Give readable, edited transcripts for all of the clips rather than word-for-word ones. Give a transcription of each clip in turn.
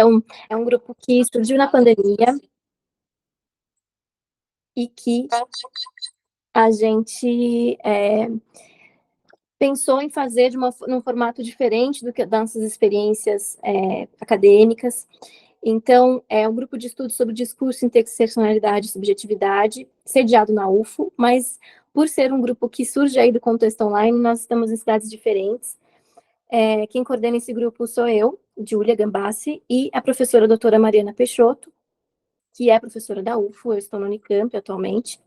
É um grupo que surgiu na pandemia e que a gente pensou em fazer num formato diferente do que das nossas experiências acadêmicas. Então, é um grupo de estudos sobre discurso, interseccionalidade e subjetividade, sediado na UFO, mas por ser um grupo que surge aí do contexto online, nós estamos em cidades diferentes. Quem coordena esse grupo sou eu, Júlia Gambassi, e a professora doutora Mariana Peixoto, que é professora da UFO, eu estou no Unicamp atualmente.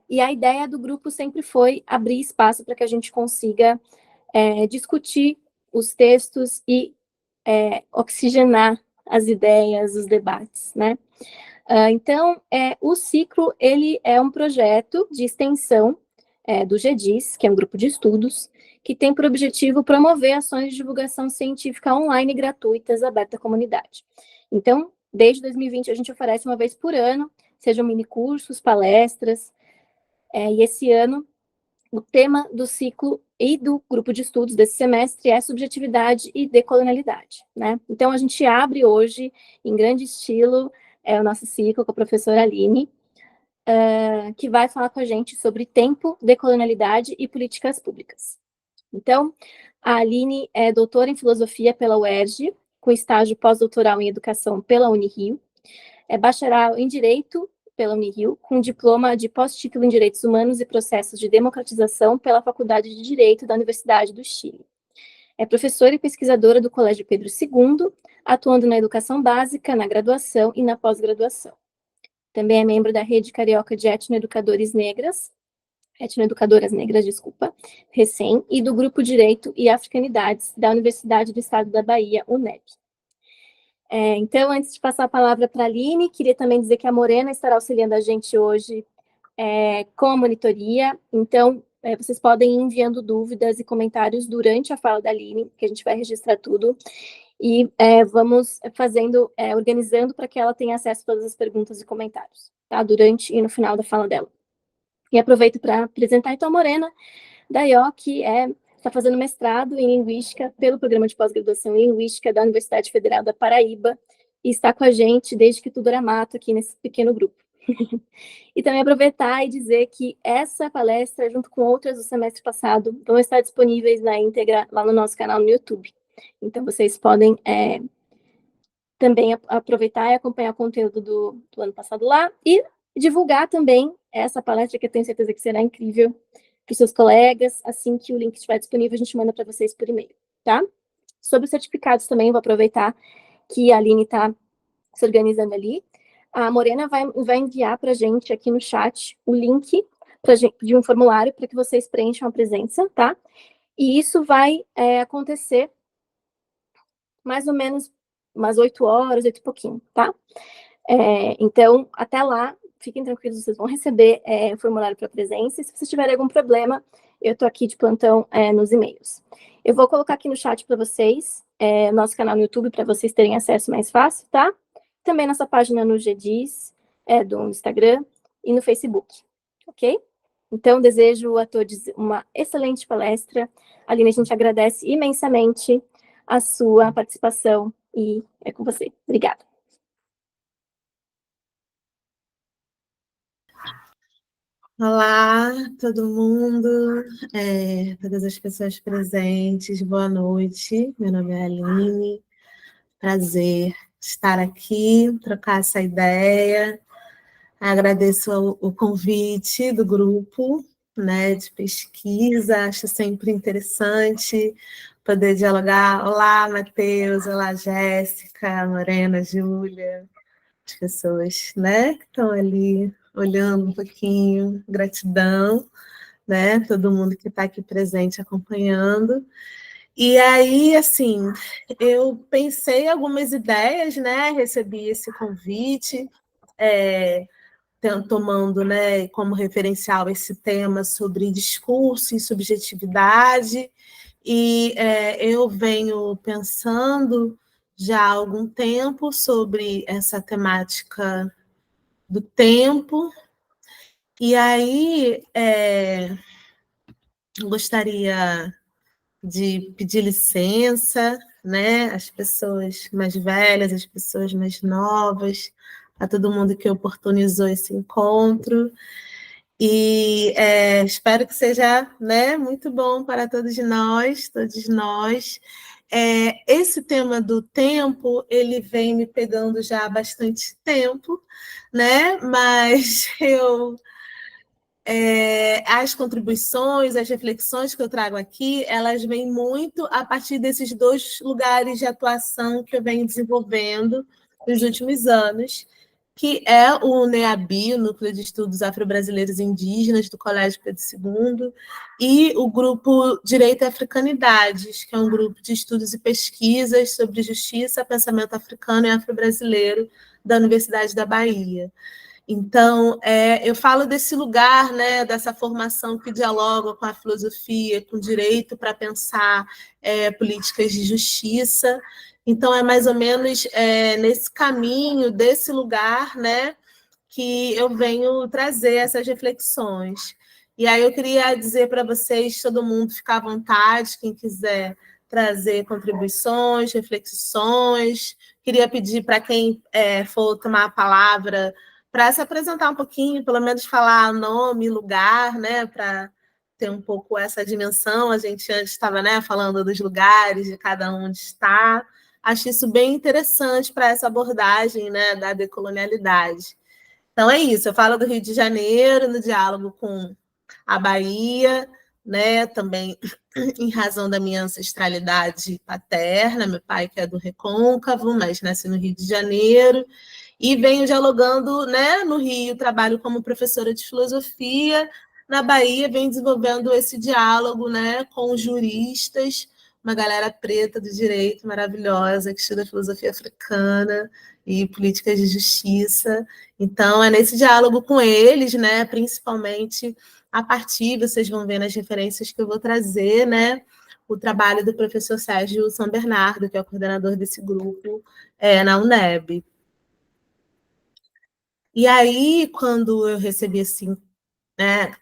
E a ideia do grupo sempre foi abrir espaço para que a gente consiga discutir os textos e oxigenar as ideias, os debates, né? Então, o ciclo, ele é um projeto de extensão do GEDIS, que é um grupo de estudos, que tem por objetivo promover ações de divulgação científica online gratuitas abertas à comunidade. Então, desde 2020, a gente oferece uma vez por ano, sejam minicursos, palestras, e esse ano, o tema do ciclo e do grupo de estudos desse semestre é subjetividade e decolonialidade, né? Então, a gente abre hoje, em grande estilo, o nosso ciclo com a professora Aline, que vai falar com a gente sobre tempo, decolonialidade e políticas públicas. Então, a Aline é doutora em filosofia pela UERJ, com estágio pós-doutoral em educação pela Unirio, é bacharel em direito pela Unirio, com diploma de pós-título em direitos humanos e processos de democratização pela Faculdade de Direito da Universidade do Chile. É professora e pesquisadora do Colégio Pedro II, atuando na educação básica, na graduação e na pós-graduação. Também é membro da Rede Carioca de Etnoeducadoras Negras, recém, e do Grupo Direito e Africanidades da Universidade do Estado da Bahia, UNEB. Então, antes de passar a palavra para a Aline, queria também dizer que a Morena estará auxiliando a gente hoje com a monitoria. Então, vocês podem ir enviando dúvidas e comentários durante a fala da Aline, que a gente vai registrar tudo. E vamos organizando para que ela tenha acesso a todas as perguntas e comentários, tá? Durante e no final da fala dela. E aproveito para apresentar, então, a Morena Dayó, que está fazendo mestrado em Linguística pelo Programa de Pós-Graduação em Linguística da Universidade Federal da Paraíba, e está com a gente desde que tudo era mato aqui nesse pequeno grupo. E também aproveitar e dizer que essa palestra, junto com outras do semestre passado, vão estar disponíveis na íntegra lá no nosso canal no YouTube. Então, vocês podem também aproveitar e acompanhar o conteúdo do ano passado lá, e divulgar também essa palestra, que eu tenho certeza que será incrível, para os seus colegas. Assim que o link estiver disponível, a gente manda para vocês por e-mail, tá? Sobre os certificados também, vou aproveitar que a Aline está se organizando ali. A Morena vai enviar para a gente aqui no chat o link de um formulário para que vocês preencham a presença, tá? E isso vai acontecer mais ou menos umas 8 horas, 8 e pouquinho, tá? Então, até lá, fiquem tranquilos, vocês vão receber o formulário para presença, e se vocês tiverem algum problema, eu estou aqui de plantão nos e-mails. Eu vou colocar aqui no chat para vocês, nosso canal no YouTube, para vocês terem acesso mais fácil, tá? Também nossa página no GDIS, do Instagram e no Facebook, ok? Então, desejo a todos uma excelente palestra. Aline, a gente agradece imensamente a sua participação, e é com você. Obrigada. Olá, todo mundo, todas as pessoas presentes, boa noite. Meu nome é Aline, prazer estar aqui, trocar essa ideia. Agradeço o convite do grupo, né, de pesquisa, acho sempre interessante poder dialogar. Olá, Matheus, olá, Jéssica, Morena, Júlia, as pessoas, né, que estão ali olhando um pouquinho, gratidão, né, todo mundo que está aqui presente acompanhando. E aí, assim, eu pensei em algumas ideias, né, recebi esse convite, tomando, né, como referencial esse tema sobre discurso e subjetividade, e eu venho pensando já há algum tempo sobre essa temática do tempo, e aí gostaria de pedir licença né? As pessoas mais velhas, as pessoas mais novas, a todo mundo que oportunizou esse encontro. E espero que seja, né, muito bom para todos nós, todos nós. Esse tema do tempo, ele vem me pegando já há bastante tempo, né? Mas as contribuições, as reflexões que eu trago aqui, elas vêm muito a partir desses dois lugares de atuação que eu venho desenvolvendo nos últimos anos, que é o NEABI, o Núcleo de Estudos Afro-Brasileiros e Indígenas do Colégio Pedro II, e o grupo Direito e Africanidades, que é um grupo de estudos e pesquisas sobre justiça, pensamento africano e afro-brasileiro da Universidade da Bahia. Então, eu falo desse lugar, né, dessa formação que dialoga com a filosofia, com o direito para pensar políticas de justiça. Então, é mais ou menos nesse caminho, desse lugar, né, que eu venho trazer essas reflexões. E aí eu queria dizer para vocês, todo mundo ficar à vontade, quem quiser trazer contribuições, reflexões. Queria pedir para quem for tomar a palavra para se apresentar um pouquinho, pelo menos falar nome, lugar, né, para ter um pouco essa dimensão. A gente antes estava, né, falando dos lugares, de cada um onde está. Acho isso bem interessante para essa abordagem, né, da decolonialidade. Então é isso, eu falo do Rio de Janeiro, no diálogo com a Bahia, né, também em razão da minha ancestralidade paterna, meu pai que é do Recôncavo, mas nasci no Rio de Janeiro, e venho dialogando, né, no Rio, trabalho como professora de filosofia, na Bahia venho desenvolvendo esse diálogo, né, com juristas, uma galera preta do direito maravilhosa, que estuda filosofia africana e políticas de justiça. Então, é nesse diálogo com eles, né, principalmente a partir, vocês vão ver nas referências que eu vou trazer, né, o trabalho do professor Sérgio São Bernardo, que é o coordenador desse grupo na UNEB. E aí, quando eu recebi né,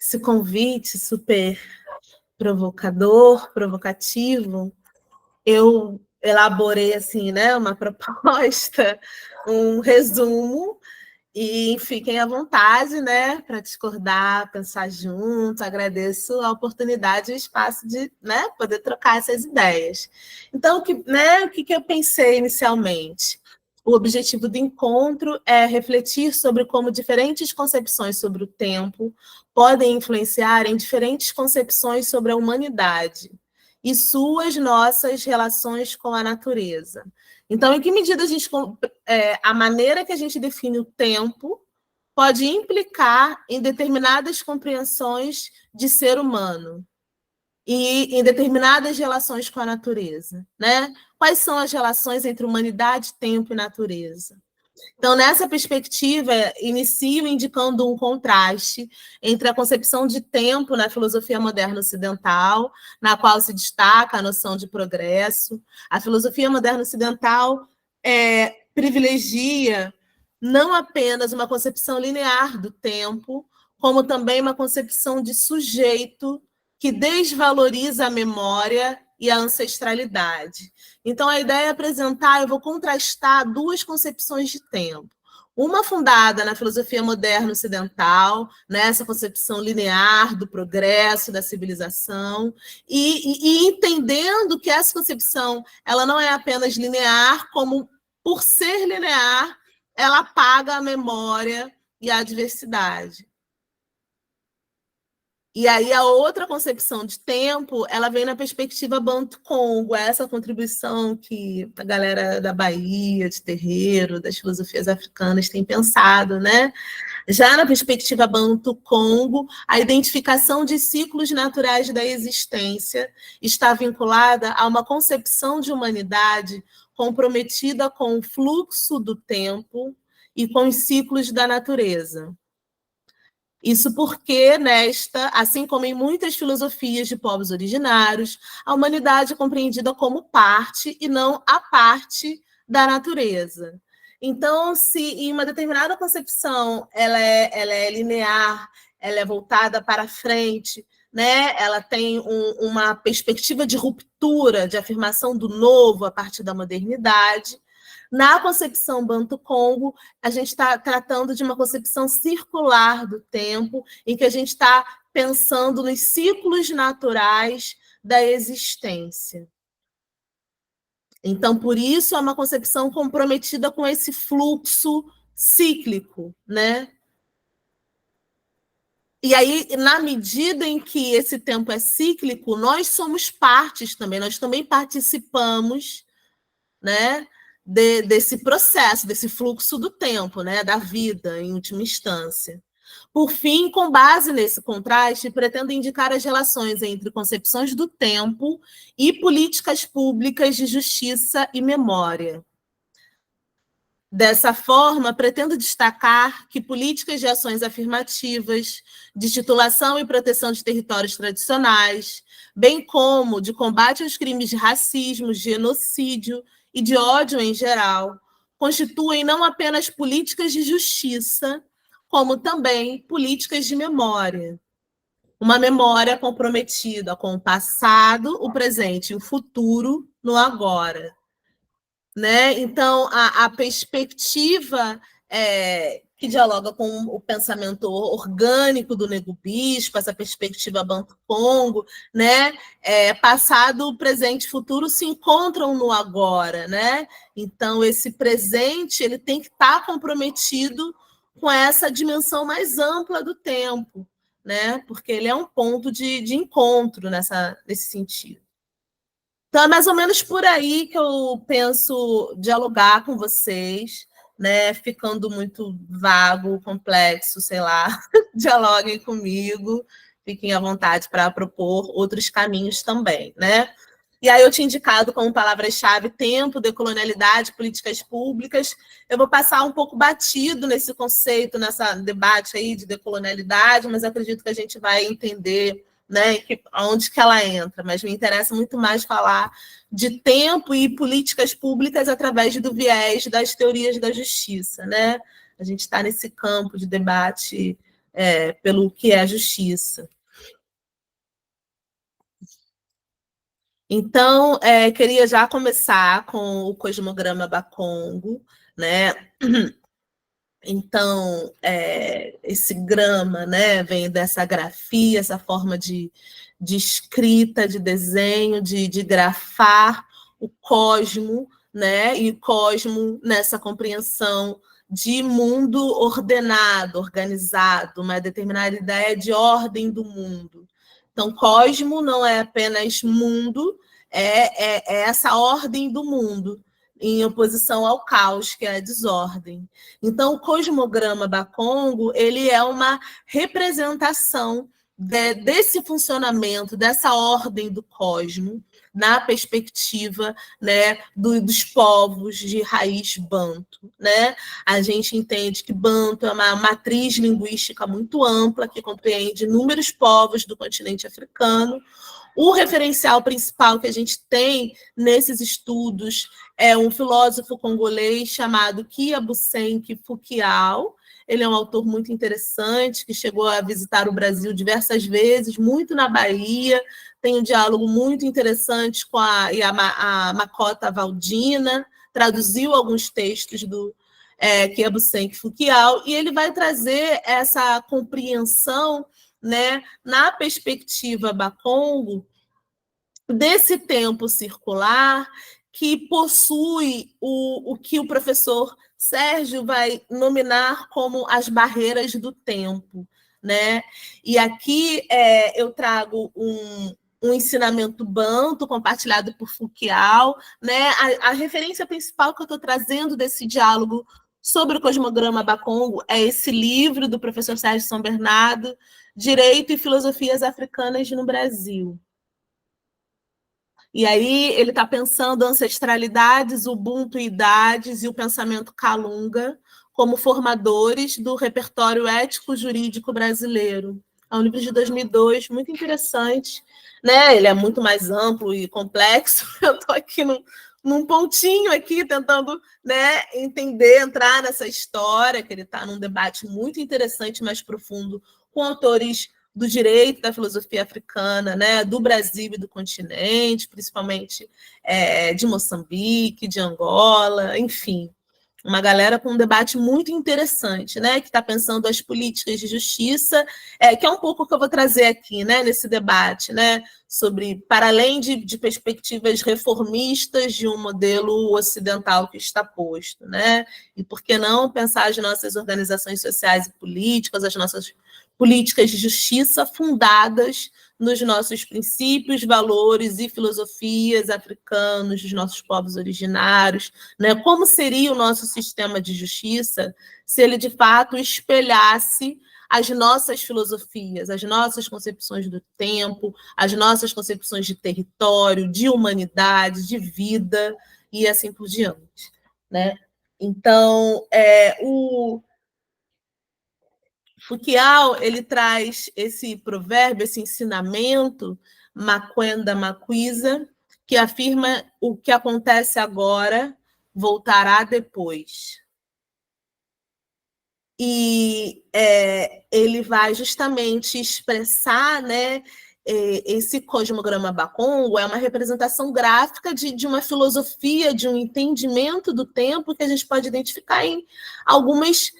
esse convite super provocador, provocativo, eu elaborei assim, né, uma proposta, um resumo, e fiquem à vontade, né, para discordar, pensar junto. Agradeço a oportunidade e o espaço de, né, poder trocar essas ideias. Então, o que eu pensei inicialmente? O objetivo do encontro é refletir sobre como diferentes concepções sobre o tempo podem influenciar em diferentes concepções sobre a humanidade e nossas relações com a natureza. Então, em que medida a maneira que a gente define o tempo pode implicar em determinadas compreensões de ser humano e em determinadas relações com a natureza, né? Quais são as relações entre humanidade, tempo e natureza? Então, nessa perspectiva, inicio indicando um contraste entre a concepção de tempo na filosofia moderna ocidental, na qual se destaca a noção de progresso. A filosofia moderna ocidental privilegia não apenas uma concepção linear do tempo, como também uma concepção de sujeito que desvaloriza a memória e a ancestralidade. Então, a ideia é apresentar, eu vou contrastar duas concepções de tempo. Uma fundada na filosofia moderna ocidental, nessa concepção linear do progresso, da civilização, e entendendo que essa concepção ela não é apenas linear, como, por ser linear, ela apaga a memória e a diversidade. E aí a outra concepção de tempo, ela vem na perspectiva Banto-Congo, essa contribuição que a galera da Bahia, de Terreiro, das filosofias africanas tem pensado, né? Já na perspectiva Banto-Congo, a identificação de ciclos naturais da existência está vinculada a uma concepção de humanidade comprometida com o fluxo do tempo e com os ciclos da natureza. Isso porque, assim como em muitas filosofias de povos originários, a humanidade é compreendida como parte e não a parte da natureza. Então, se em uma determinada concepção ela é linear, ela é voltada para frente, né? Ela tem uma perspectiva de ruptura, de afirmação do novo a partir da modernidade. Na concepção Banto-Congo, a gente está tratando de uma concepção circular do tempo, em que a gente está pensando nos ciclos naturais da existência. Então, por isso, é uma concepção comprometida com esse fluxo cíclico, né? E aí, na medida em que esse tempo é cíclico, nós somos partes também, nós também participamos, né, desse processo, desse fluxo do tempo, né, da vida, em última instância. Por fim, com base nesse contraste, pretendo indicar as relações entre concepções do tempo e políticas públicas de justiça e memória. Dessa forma, pretendo destacar que políticas de ações afirmativas, de titulação e proteção de territórios tradicionais, bem como de combate aos crimes de racismo, genocídio e de ódio em geral, constituem não apenas políticas de justiça, como também políticas de memória. Uma memória comprometida com o passado, o presente e o futuro no agora. Né? Então, a perspectiva que dialoga com o pensamento orgânico do Nego Bispo, essa perspectiva Banto-Congo, né? Passado, presente e futuro se encontram no agora. Né? Então, esse presente ele tem que estar comprometido com essa dimensão mais ampla do tempo, né? Porque ele é um ponto de encontro nesse sentido. Então, é mais ou menos por aí que eu penso dialogar com vocês, né? Ficando muito vago, complexo, sei lá. Dialoguem comigo, fiquem à vontade para propor outros caminhos também, né? E aí eu tinha indicado como palavras-chave tempo, decolonialidade, políticas públicas. Eu vou passar um pouco batido nesse conceito, nessa debate aí de decolonialidade, mas acredito que a gente vai entender, né, onde que ela entra. Mas me interessa muito mais falar de tempo e políticas públicas através do viés das teorias da justiça, né? A gente está nesse campo de debate pelo que é a justiça. Então, queria já começar com o cosmograma Bakongo, né? Então, esse grama, né, vem dessa grafia, essa forma de escrita, de desenho, de grafar o cosmo, né? E o cosmo nessa compreensão de mundo ordenado, organizado, uma determinada ideia de ordem do mundo. Então, cosmo não é apenas mundo, é essa ordem do mundo, em oposição ao caos, que é a desordem. Então, o cosmograma Bakongo ele é uma representação desse funcionamento, dessa ordem do cosmo, na perspectiva, né, dos povos de raiz banto. Né? A gente entende que banto é uma matriz linguística muito ampla, que compreende inúmeros povos do continente africano. O referencial principal que a gente tem nesses estudos é um filósofo congolês chamado Kiabusenki Fukiao. Ele é um autor muito interessante, que chegou a visitar o Brasil diversas vezes, muito na Bahia, tem um diálogo muito interessante com a Makota Valdina, traduziu alguns textos do Kiabusenki Fukiao, e ele vai trazer essa compreensão, né, na perspectiva Bakongo, desse tempo circular que possui o que o professor Sérgio vai nominar como as barreiras do tempo. Né? E aqui eu trago um ensinamento banto compartilhado por Fukiao. Né? A referência principal que eu estou trazendo desse diálogo sobre o cosmograma Bakongo é esse livro do professor Sérgio São Bernardo, Direito e Filosofias Africanas no Brasil. E aí ele está pensando ancestralidades, ubuntuidades e o pensamento Kalunga como formadores do repertório ético-jurídico brasileiro. É um livro de 2002, muito interessante. Né? Ele é muito mais amplo e complexo. Eu estou aqui num pontinho aqui, tentando, né, entender, entrar nessa história, que ele está num debate muito interessante, mais profundo, com autores do direito da filosofia africana, né, do Brasil e do continente, principalmente de Moçambique, de Angola, enfim. Uma galera com um debate muito interessante, né, que está pensando as políticas de justiça, que é um pouco o que eu vou trazer aqui, né, nesse debate, né, sobre, para além de perspectivas reformistas de um modelo ocidental que está posto, né, e por que não pensar as nossas organizações sociais e políticas, as nossas políticas de justiça fundadas nos nossos princípios, valores e filosofias africanos, dos nossos povos originários, né? Como seria o nosso sistema de justiça se ele, de fato, espelhasse as nossas filosofias, as nossas concepções do tempo, as nossas concepções de território, de humanidade, de vida, e assim por diante, né? Então, o Foucault, ele traz esse provérbio, esse ensinamento, Maquenda Maquisa, que afirma o que acontece agora voltará depois. E ele vai justamente expressar, né, esse cosmograma Bakongo é uma representação gráfica de uma filosofia, de um entendimento do tempo que a gente pode identificar em algumas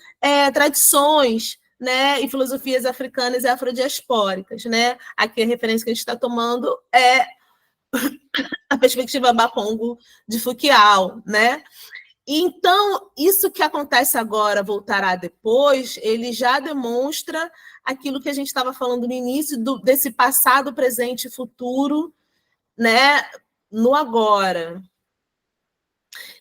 tradições, né, e filosofias africanas e afrodiaspóricas, né? Aqui a referência que a gente está tomando é a perspectiva Bakongo de Foucault, né? Então, isso que acontece agora, voltará depois, ele já demonstra aquilo que a gente estava falando no início, desse passado, presente e futuro, né, no agora.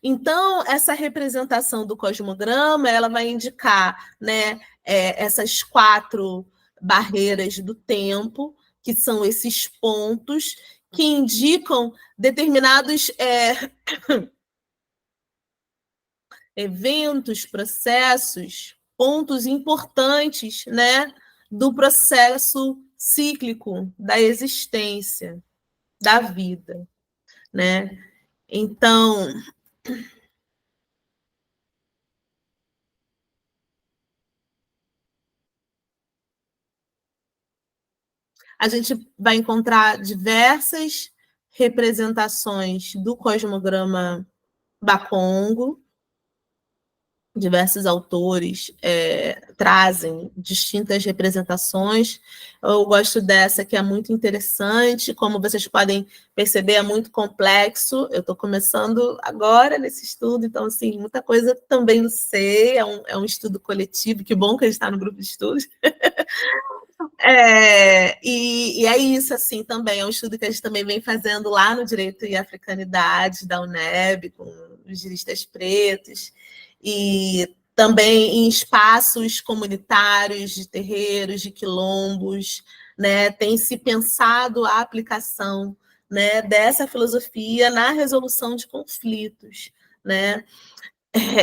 Então, essa representação do cosmograma, ela vai indicar, né, essas 4 barreiras do tempo, que são esses pontos que indicam determinados eventos, processos, pontos importantes, né, do processo cíclico da existência, da vida, né? Então, a gente vai encontrar diversas representações do cosmograma Bakongo. Diversos autores trazem distintas representações. Eu gosto dessa, que é muito interessante. Como vocês podem perceber, é muito complexo. Eu estou começando agora nesse estudo, então, assim, muita coisa também não sei. É um estudo coletivo. Que bom que a gente está no grupo de estudos. E é isso, assim, também. É um estudo que a gente também vem fazendo lá no Direito e Africanidade, da UNEB, com os juristas pretos, e também em espaços comunitários, de terreiros, de quilombos, né? Tem se pensado a aplicação, né, dessa filosofia na resolução de conflitos, né?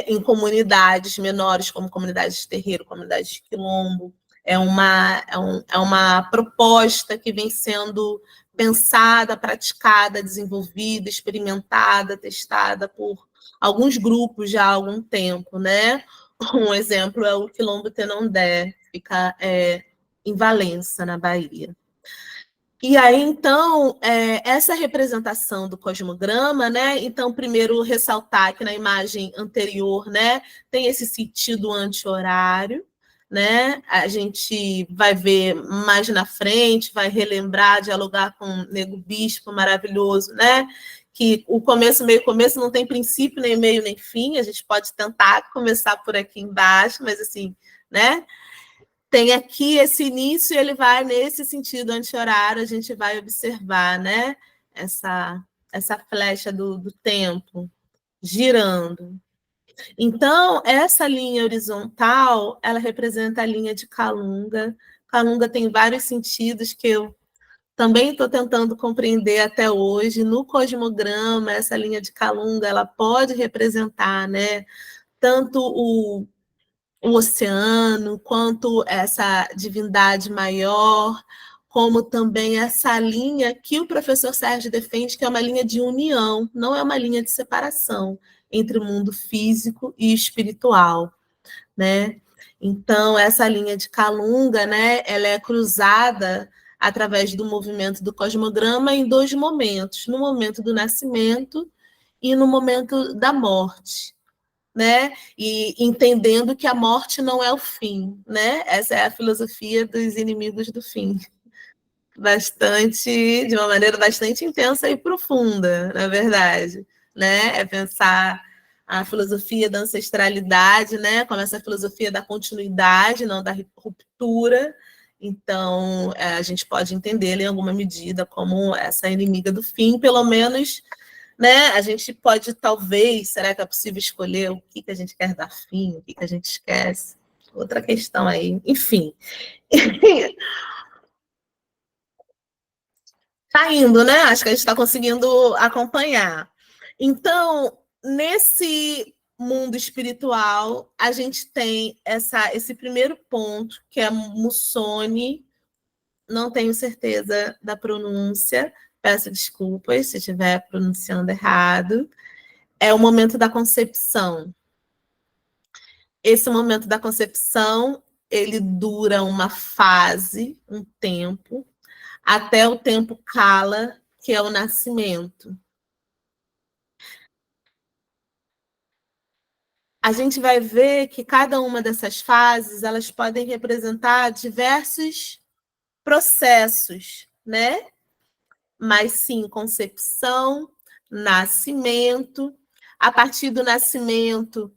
Em comunidades menores, como comunidades de terreiro, comunidades de quilombo. É uma proposta que vem sendo pensada, praticada, desenvolvida, experimentada, testada por alguns grupos já há algum tempo, né? Um exemplo é o Quilombo Tenondé, que fica em Valença, na Bahia. E aí, então, essa representação do cosmograma, né? Então, primeiro ressaltar que na imagem anterior, né, tem esse sentido anti-horário, né? A gente vai ver mais na frente, vai relembrar, dialogar com o Nego Bispo maravilhoso, né? Que o começo, meio começo não tem princípio, nem meio, nem fim. A gente pode tentar começar por aqui embaixo, mas assim, né? Tem aqui esse início, ele vai nesse sentido anti-horário, a gente vai observar, né, essa flecha do tempo girando. Então, essa linha horizontal, ela representa a linha de Kalunga. Kalunga tem vários sentidos que eu também estou tentando compreender até hoje. No cosmograma, essa linha de Kalunga, ela pode representar, né, tanto o oceano, quanto essa divindade maior, como também essa linha que o professor Sérgio defende, que é uma linha de união, não é uma linha de separação entre o mundo físico e espiritual, né? Então, essa linha de Kalunga, né, ela é cruzada através do movimento do cosmograma em dois momentos, no momento do nascimento e no momento da morte, né? E entendendo que a morte não é o fim, né? Essa é a filosofia dos inimigos do fim. Bastante, de uma maneira bastante intensa e profunda, na verdade, né? É pensar a filosofia da ancestralidade, né? Como essa filosofia da continuidade, não da ruptura. Então, a gente pode entendê-la em alguma medida como essa inimiga do fim, pelo menos, né? A gente pode, talvez, será que é possível escolher o que a gente quer dar fim, o que a gente esquece? Outra questão aí, enfim. Tá indo, né? Acho que a gente está conseguindo acompanhar. Então, nesse mundo espiritual, a gente tem esse primeiro ponto, que é Mussoni, não tenho certeza da pronúncia, peço desculpas se estiver pronunciando errado. É o momento da concepção. Esse momento da concepção, ele dura uma fase, um tempo, até o tempo Kala, que é o nascimento. A gente vai ver que cada uma dessas fases, elas podem representar diversos processos, né? Mas sim, concepção, nascimento, a partir do nascimento,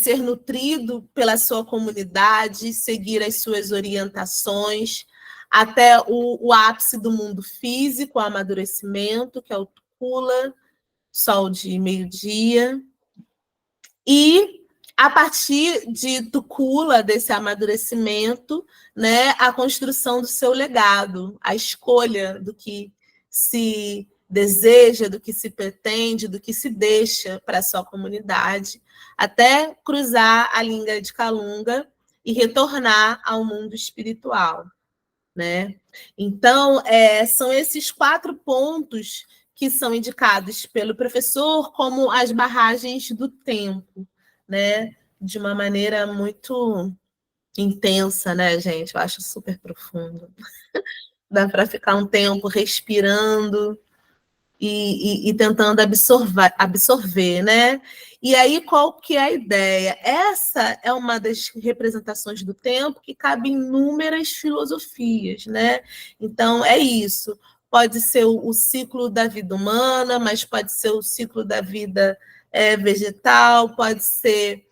ser nutrido pela sua comunidade, seguir as suas orientações, até o ápice do mundo físico, o amadurecimento, que é o Kula, sol de meio-dia, e a partir do Kula, desse amadurecimento, né, a construção do seu legado, a escolha do que se deseja, do que se pretende, do que se deixa para a sua comunidade, até cruzar a linha de Kalunga e retornar ao mundo espiritual, né? Então, são esses 4 pontos que são indicados pelo professor como as barragens do tempo, né? De uma maneira muito intensa, né, gente? Eu acho super profundo. Dá para ficar um tempo respirando e tentando absorver, né? E aí, qual que é a ideia? Essa é uma das representações do tempo que cabe em inúmeras filosofias, né? Então, é isso. Pode ser o ciclo da vida humana, mas pode ser o ciclo da vida vegetal, pode ser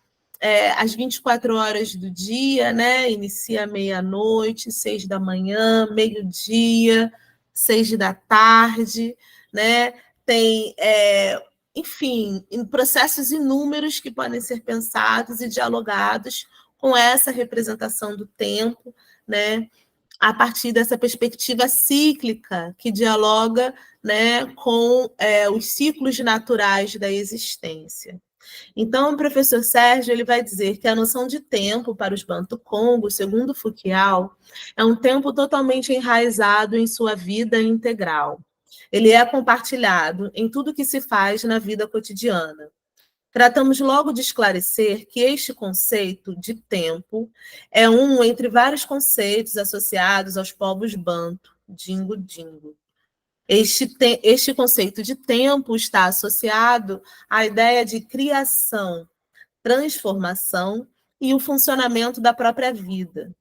as 24 horas do dia, né? Inicia meia-noite, 6 da manhã, meio-dia, 6 da tarde, né? Tem, enfim, processos inúmeros que podem ser pensados e dialogados com essa representação do tempo, né? A partir dessa perspectiva cíclica que dialoga, né, com os ciclos naturais da existência. Então, o professor Sérgio ele vai dizer que a noção de tempo para os Bantu-Congos, segundo Foucault, é um tempo totalmente enraizado em sua vida integral. Ele é compartilhado em tudo que se faz na vida cotidiana. Tratamos logo de esclarecer que este conceito de tempo é um entre vários conceitos associados aos povos Banto, Dingo-Dingo. Este conceito de tempo está associado à ideia de criação, transformação e o funcionamento da própria vida.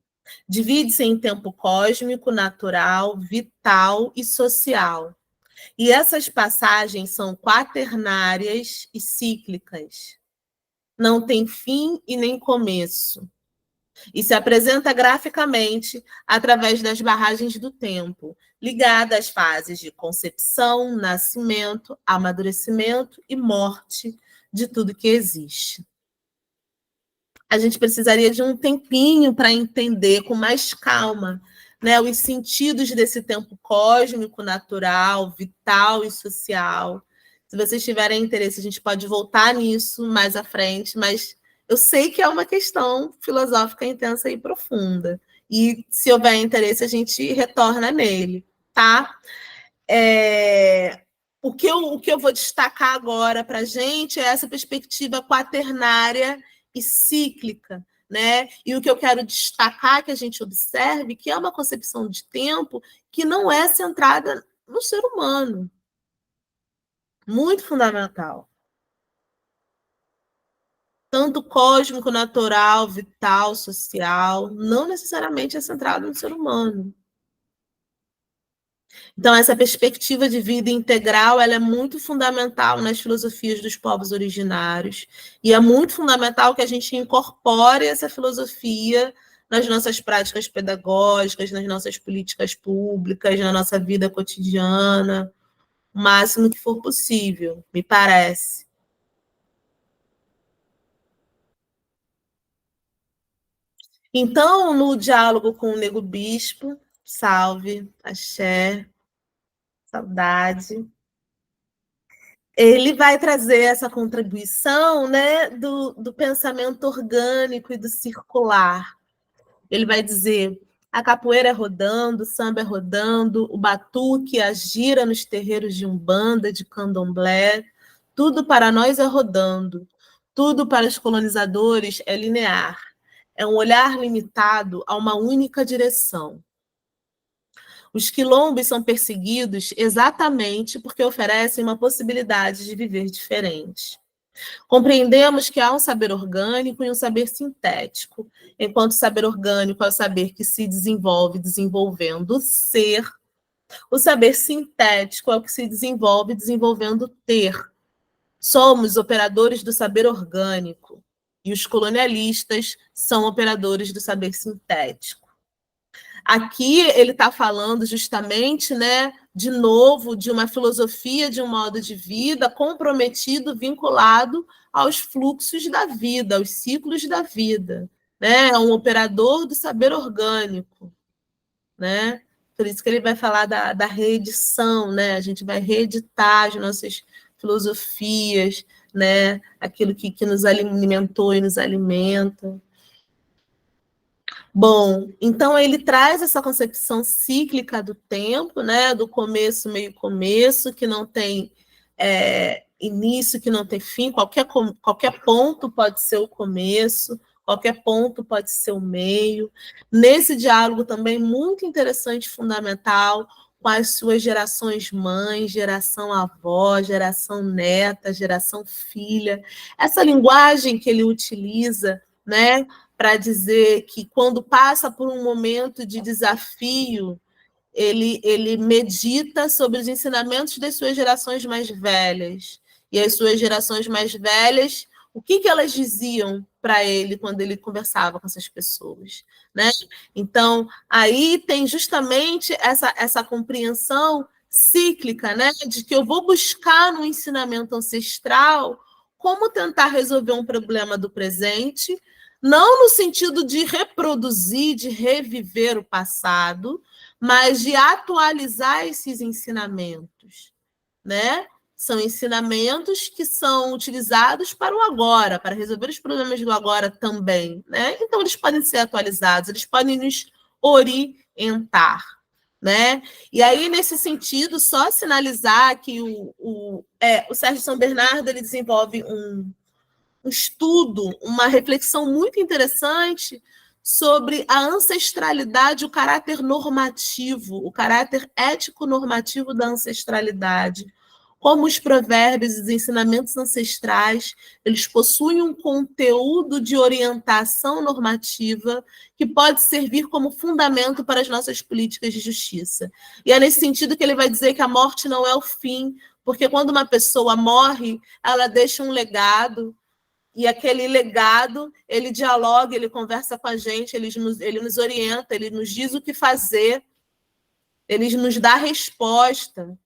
Divide-se em tempo cósmico, natural, vital e social. E essas passagens são quaternárias e cíclicas. Não tem fim e nem começo. E se apresenta graficamente através das barragens do tempo, ligada às fases de concepção, nascimento, amadurecimento e morte de tudo que existe. A gente precisaria de um tempinho para entender com mais calma, né, os sentidos desse tempo cósmico, natural, vital e social. Se vocês tiverem interesse, a gente pode voltar nisso mais à frente, mas eu sei que é uma questão filosófica intensa e profunda. E se houver interesse, a gente retorna nele, tá? O que eu vou destacar agora para a gente é essa perspectiva quaternária e cíclica, né? E o que eu quero destacar que a gente observe que é uma concepção de tempo que não é centrada no ser humano. Muito fundamental. Tanto cósmico, natural, vital, social, não necessariamente é centrado no ser humano. Então, essa perspectiva de vida integral ela é muito fundamental nas filosofias dos povos originários, e é muito fundamental que a gente incorpore essa filosofia nas nossas práticas pedagógicas, nas nossas políticas públicas, na nossa vida cotidiana, o máximo que for possível, me parece. Então, no diálogo com o Nego Bispo, salve, axé, saudade, ele vai trazer essa contribuição, né, do pensamento orgânico e do circular. Ele vai dizer: a capoeira é rodando, o samba é rodando, o batuque, a gira nos terreiros de umbanda, de candomblé, tudo para nós é rodando, tudo para os colonizadores é linear, é um olhar limitado a uma única direção. Os quilombos são perseguidos exatamente porque oferecem uma possibilidade de viver diferente. Compreendemos que há um saber orgânico e um saber sintético. Enquanto o saber orgânico é o saber que se desenvolve desenvolvendo o ser, o saber sintético é o que se desenvolve desenvolvendo o ter. Somos operadores do saber orgânico e os colonialistas são operadores do saber sintético. Aqui ele está falando justamente, né, de novo, de uma filosofia, de um modo de vida comprometido, vinculado aos fluxos da vida, aos ciclos da vida. Né? É um operador do saber orgânico. Né? Por isso que ele vai falar da reedição, né? A gente vai reeditar as nossas filosofias, né? Aquilo que nos alimentou e nos alimenta. Bom, então ele traz essa concepção cíclica do tempo, né? Do começo, meio começo, que não tem início, que não tem fim, qualquer ponto pode ser o começo, qualquer ponto pode ser o meio. Nesse diálogo também muito interessante, fundamental, com as suas gerações mães, geração avó, geração neta, geração filha. Essa linguagem que ele utiliza, né? Para dizer que quando passa por um momento de desafio, ele medita sobre os ensinamentos das suas gerações mais velhas. E as suas gerações mais velhas, o que elas diziam para ele quando ele conversava com essas pessoas? Né? Então, aí tem justamente essa compreensão cíclica, né? De que eu vou buscar no ensinamento ancestral como tentar resolver um problema do presente, não no sentido de reproduzir, de reviver o passado, mas de atualizar esses ensinamentos, né? São ensinamentos que são utilizados para o agora, para resolver os problemas do agora também, né? Então eles podem ser atualizados, eles podem nos orientar, né? E aí nesse sentido, só sinalizar que o Sérgio São Bernardo ele desenvolve um estudo, uma reflexão muito interessante sobre a ancestralidade, o caráter normativo, o caráter ético-normativo da ancestralidade. Como os provérbios e os ensinamentos ancestrais, eles possuem um conteúdo de orientação normativa que pode servir como fundamento para as nossas políticas de justiça. E é nesse sentido que ele vai dizer que a morte não é o fim, porque quando uma pessoa morre, ela deixa um legado, e aquele legado, ele dialoga, ele conversa com a gente, ele nos orienta, ele nos diz o que fazer, ele nos dá resposta,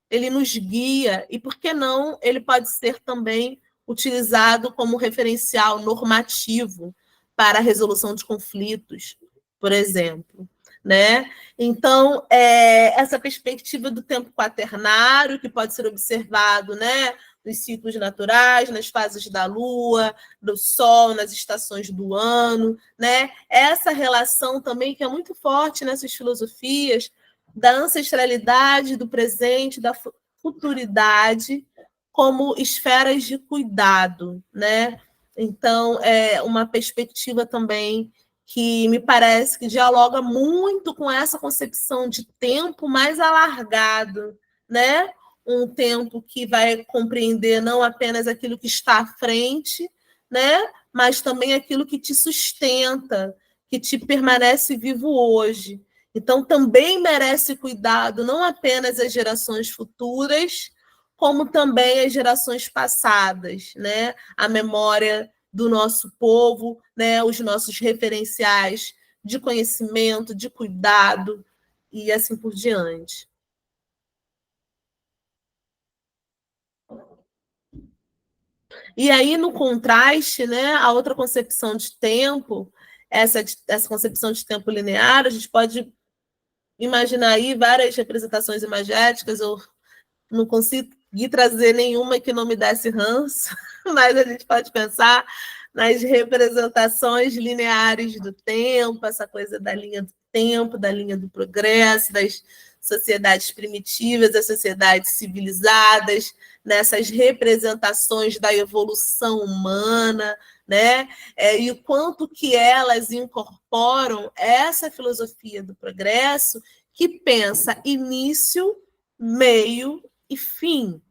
ele nos guia, e por que não ele pode ser também utilizado como referencial normativo para a resolução de conflitos, por exemplo. Né? Então, essa perspectiva do tempo quaternário, que pode ser observado, né, nos ciclos naturais, nas fases da Lua, do Sol, nas estações do ano, né? Essa relação também que é muito forte nessas filosofias da ancestralidade, do presente, da futuridade, como esferas de cuidado, né? Então, é uma perspectiva também que me parece que dialoga muito com essa concepção de tempo mais alargado, né? Um tempo que vai compreender não apenas aquilo que está à frente, né? Mas também aquilo que te sustenta, que te permanece vivo hoje. Então, também merece cuidado não apenas as gerações futuras, como também as gerações passadas, né? A memória do nosso povo, né? Os nossos referenciais de conhecimento, de cuidado e assim por diante. E aí, no contraste, né, a outra concepção de tempo, essa concepção de tempo linear, a gente pode imaginar aí várias representações imagéticas, eu não consegui trazer nenhuma que não me desse ranço, mas a gente pode pensar nas representações lineares do tempo, essa coisa da linha do tempo, da linha do progresso, das sociedades primitivas, das sociedades civilizadas, nessas representações da evolução humana, né? E o quanto que elas incorporam essa filosofia do progresso que pensa início, meio e fim.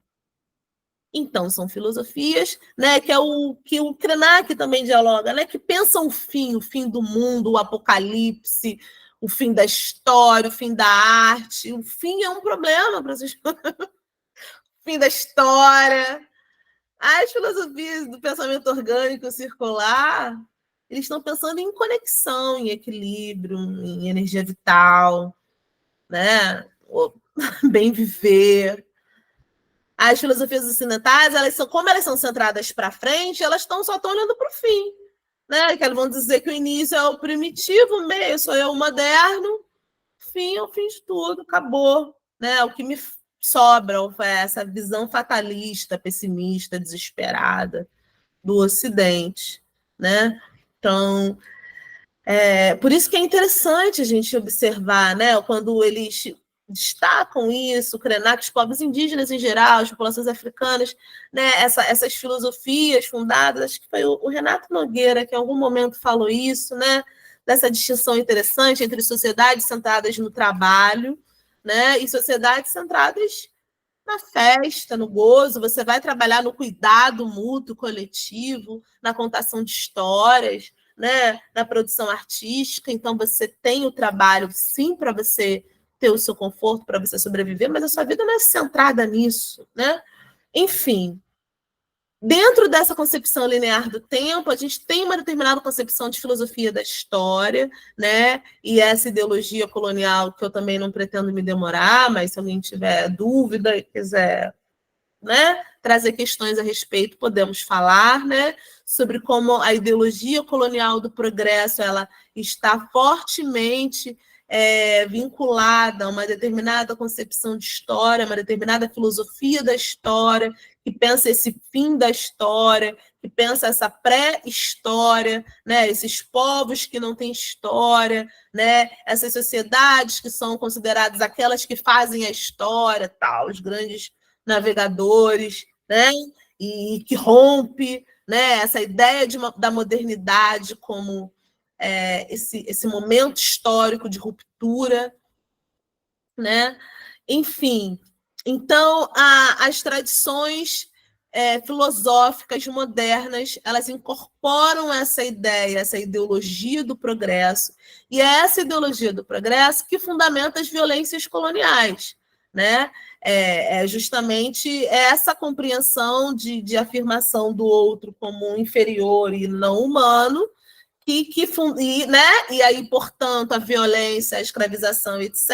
Então, são filosofias, né, que é o que o Krenak também dialoga, né, que pensam o fim do mundo, o apocalipse, o fim da história, o fim da arte. O fim é um problema para vocês. O fim da história. As filosofias do pensamento orgânico circular, eles estão pensando em conexão, em equilíbrio, em energia vital, né? O bem viver. As filosofias ocidentais, como elas são centradas para frente, elas só estão olhando para o fim. Né? Que elas vão dizer que o início é o primitivo, o meio sou eu o moderno, fim é o fim de tudo, acabou. Né? O que me sobra é essa visão fatalista, pessimista, desesperada do Ocidente. Né? Então, por isso que é interessante a gente observar, né, quando eles destacam isso, o Krenak, os povos indígenas em geral, as populações africanas, né, essas filosofias fundadas, acho que foi o Renato Nogueira que em algum momento falou isso, né, dessa distinção interessante entre sociedades centradas no trabalho, né, e sociedades centradas na festa, no gozo. Você vai trabalhar no cuidado mútuo, coletivo, na contação de histórias, né? Na produção artística. Então, você tem o trabalho, sim, para você ter o seu conforto, para você sobreviver, mas a sua vida não é centrada nisso. Né? Enfim, dentro dessa concepção linear do tempo, a gente tem uma determinada concepção de filosofia da história, né? E essa ideologia colonial, que eu também não pretendo me demorar, mas se alguém tiver dúvida e quiser, né, trazer questões a respeito, podemos falar, né, sobre como a ideologia colonial do progresso ela está fortemente vinculada a uma determinada concepção de história, uma determinada filosofia da história, que pensa esse fim da história, que pensa essa pré-história, né, esses povos que não têm história, né, essas sociedades que são consideradas aquelas que fazem a história, tal, os grandes navegadores, né, e que rompe, né, essa ideia da modernidade como esse momento histórico de ruptura, né? Enfim, então as tradições filosóficas modernas elas incorporam essa ideia, essa ideologia do progresso, e é essa ideologia do progresso que fundamenta as violências coloniais, né? Justamente essa compreensão de afirmação do outro como inferior e não humano, e aí, portanto, a violência, a escravização, etc.,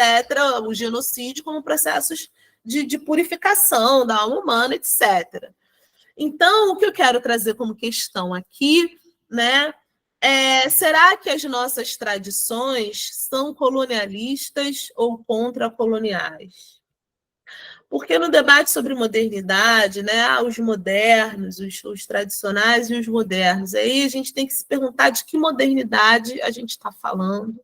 o genocídio como processos de purificação da alma humana, etc. Então, o que eu quero trazer como questão aqui, né, será que as nossas tradições são colonialistas ou contracoloniais? Porque no debate sobre modernidade, né, os modernos, os tradicionais e os modernos, aí a gente tem que se perguntar de que modernidade a gente está falando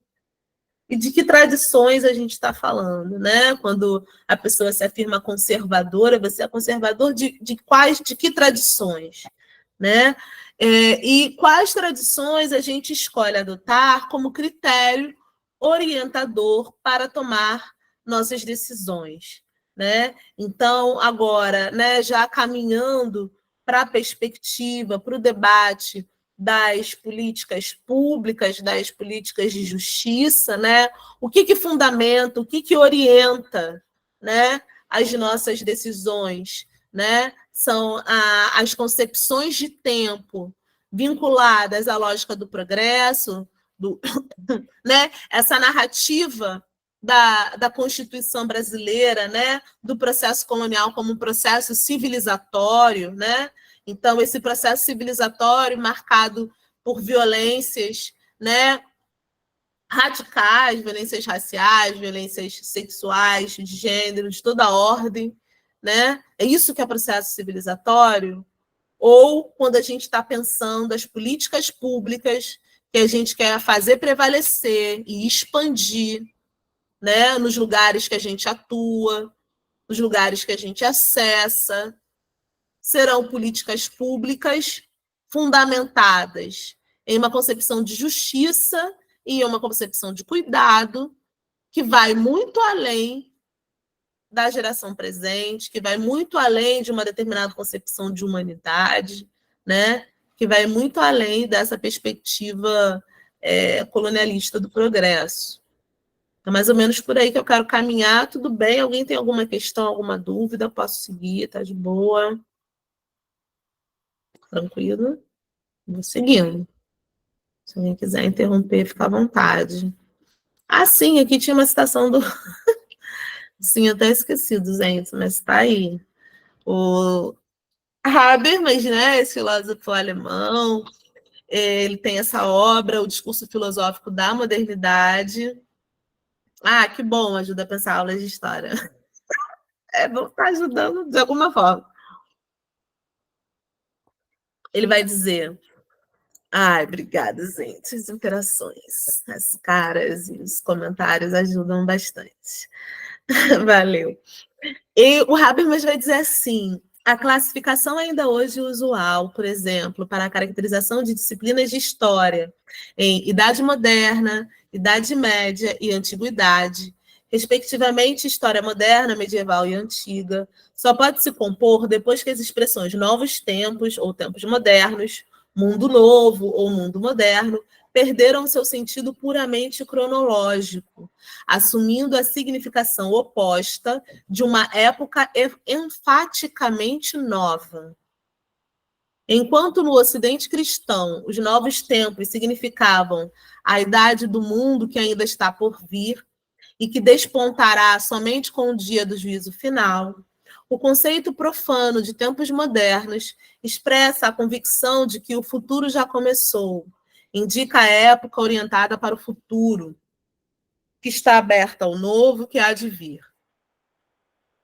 e de que tradições a gente está falando, né? Quando a pessoa se afirma conservadora, você é conservador de que tradições? né? E quais tradições a gente escolhe adotar como critério orientador para tomar nossas decisões, né? Então, agora, né, já caminhando para a perspectiva, para o debate das políticas públicas, das políticas de justiça, né? O que fundamenta, o que orienta, né, as nossas decisões, né? São as concepções de tempo vinculadas à lógica do progresso, né? Essa narrativa da Constituição brasileira, né? Do processo colonial como um processo civilizatório, né? Então, esse processo civilizatório marcado por violências, né, radicais, violências raciais, violências sexuais, de gênero, de toda ordem, né? É isso que é processo civilizatório? Ou quando a gente está pensando as políticas públicas que a gente quer fazer prevalecer e expandir, né, nos lugares que a gente atua, nos lugares que a gente acessa, serão políticas públicas fundamentadas em uma concepção de justiça e em uma concepção de cuidado que vai muito além da geração presente, que vai muito além de uma determinada concepção de humanidade, né? Que vai muito além dessa perspectiva colonialista do progresso. É mais ou menos por aí que eu quero caminhar. Tudo bem? Alguém tem alguma questão, alguma dúvida? Posso seguir? Tá de boa? Tranquilo? Vou seguindo. Se alguém quiser interromper, fica à vontade. Ah, sim, aqui tinha uma citação do... Sim, até esquecido, gente, mas está aí. O Habermas, né, esse filósofo alemão, ele tem essa obra, O Discurso Filosófico da Modernidade. Ah, que bom, ajuda a pensar aulas de história. Vou estar ajudando de alguma forma. Ele vai dizer... Ai, obrigada, gente. As interações, as caras e os comentários ajudam bastante. Valeu. E o Habermas vai dizer assim: a classificação ainda hoje usual, por exemplo, para a caracterização de disciplinas de história em Idade Moderna, Idade Média e Antiguidade, respectivamente História Moderna, Medieval e Antiga, só pode se compor depois que as expressões novos tempos ou tempos modernos, mundo novo ou mundo moderno, perderam seu sentido puramente cronológico, assumindo a significação oposta de uma época enfaticamente nova. Enquanto no Ocidente cristão os novos tempos significavam a idade do mundo que ainda está por vir e que despontará somente com o dia do juízo final, o conceito profano de tempos modernos expressa a convicção de que o futuro já começou, indica a época orientada para o futuro, que está aberta ao novo que há de vir.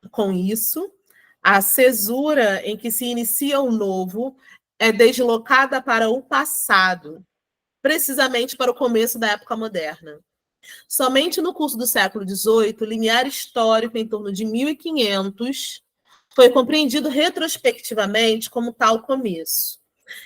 Com isso, a cesura em que se inicia o novo é deslocada para o passado, precisamente para o começo da época moderna. Somente no curso do século XVIII, o linear histórico em torno de 1500 foi compreendido retrospectivamente como tal começo.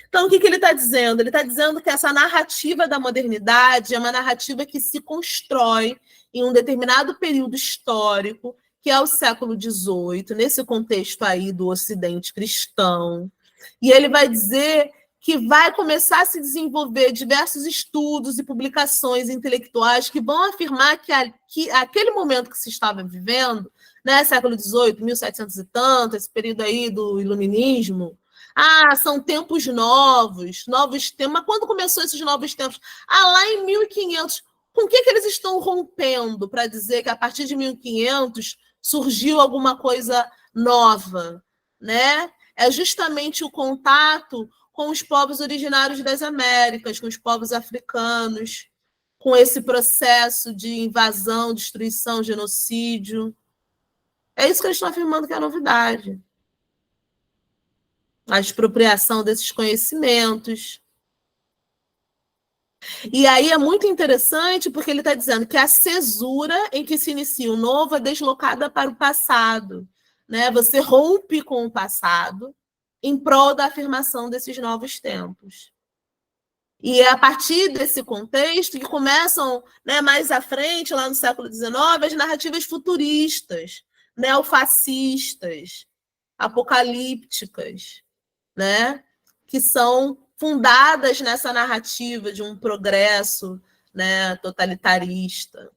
Então, o que ele está dizendo? Ele está dizendo que essa narrativa da modernidade é uma narrativa que se constrói em um determinado período histórico, que é o século XVIII, nesse contexto aí do Ocidente cristão. E ele vai dizer que vai começar a se desenvolver diversos estudos e publicações intelectuais que vão afirmar que aquele momento que se estava vivendo, né, século XVIII, 1700 e tanto, esse período aí do iluminismo, são tempos novos, novos tempos. Mas quando começou esses novos tempos? Lá em 1500. Com o que eles estão rompendo para dizer que a partir de 1500 surgiu alguma coisa nova, né? É justamente o contato com os povos originários das Américas, com os povos africanos, com esse processo de invasão, destruição, genocídio. É isso que eles estão afirmando que é a novidade. A expropriação desses conhecimentos. E aí é muito interessante porque ele está dizendo que a cesura em que se inicia o novo é deslocada para o passado, né? Você rompe com o passado em prol da afirmação desses novos tempos. E é a partir desse contexto que começam, né, mais à frente, lá no século XIX, as narrativas futuristas, neofascistas, apocalípticas, né, que são fundadas nessa narrativa de um progresso, né, totalitarista,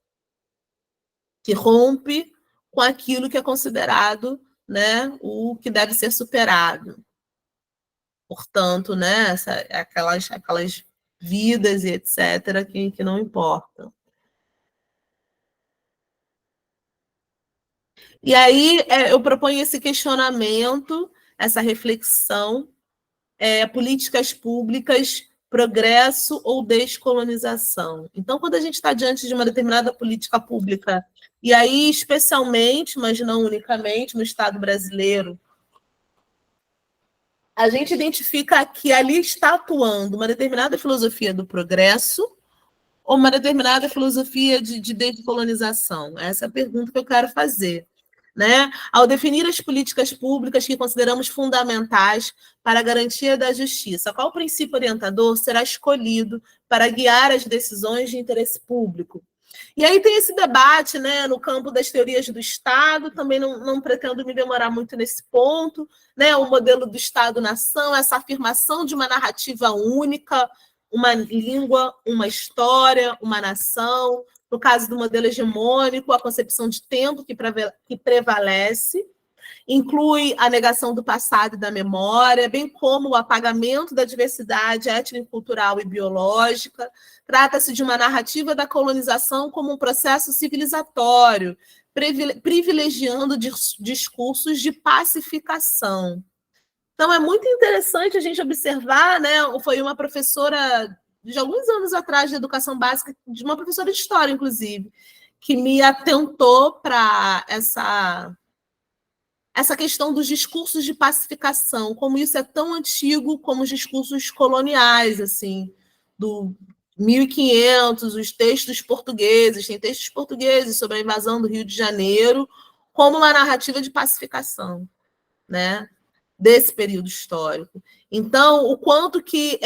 que rompe com aquilo que é considerado, né, o que deve ser superado. Portanto, né, aquelas vidas e etc., que não importam. E aí eu proponho esse questionamento, essa reflexão, políticas públicas, progresso ou descolonização. Então, quando a gente está diante de uma determinada política pública, e aí especialmente, mas não unicamente, no Estado brasileiro, a gente identifica que ali está atuando uma determinada filosofia do progresso ou uma determinada filosofia de descolonização? Essa é a pergunta que eu quero fazer. Né? Ao definir as políticas públicas que consideramos fundamentais para a garantia da justiça, qual princípio orientador será escolhido para guiar as decisões de interesse público? E aí tem esse debate, né, no campo das teorias do Estado, também não pretendo me demorar muito nesse ponto, né, o modelo do Estado-nação, essa afirmação de uma narrativa única, uma língua, uma história, uma nação. No caso do modelo hegemônico, a concepção de tempo que prevalece, inclui a negação do passado e da memória, bem como o apagamento da diversidade étnico-cultural e biológica. Trata-se de uma narrativa da colonização como um processo civilizatório, privilegiando discursos de pacificação. Então, é muito interessante a gente observar, né? Foi uma professora de alguns anos atrás de educação básica, de uma professora de história, inclusive, que me atentou para essa questão dos discursos de pacificação, como isso é tão antigo como os discursos coloniais, assim, do 1500, os textos portugueses, tem textos portugueses sobre a invasão do Rio de Janeiro, como uma narrativa de pacificação, né? Desse período histórico. Então, o quanto que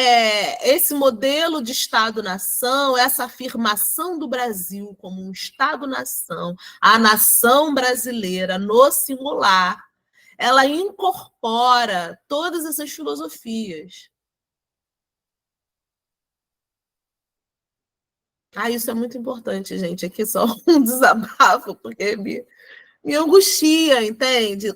esse modelo de Estado-nação, essa afirmação do Brasil como um Estado-nação, a nação brasileira no singular, ela incorpora todas essas filosofias. Isso é muito importante, gente. Aqui só um desabafo, porque me angustia, entende?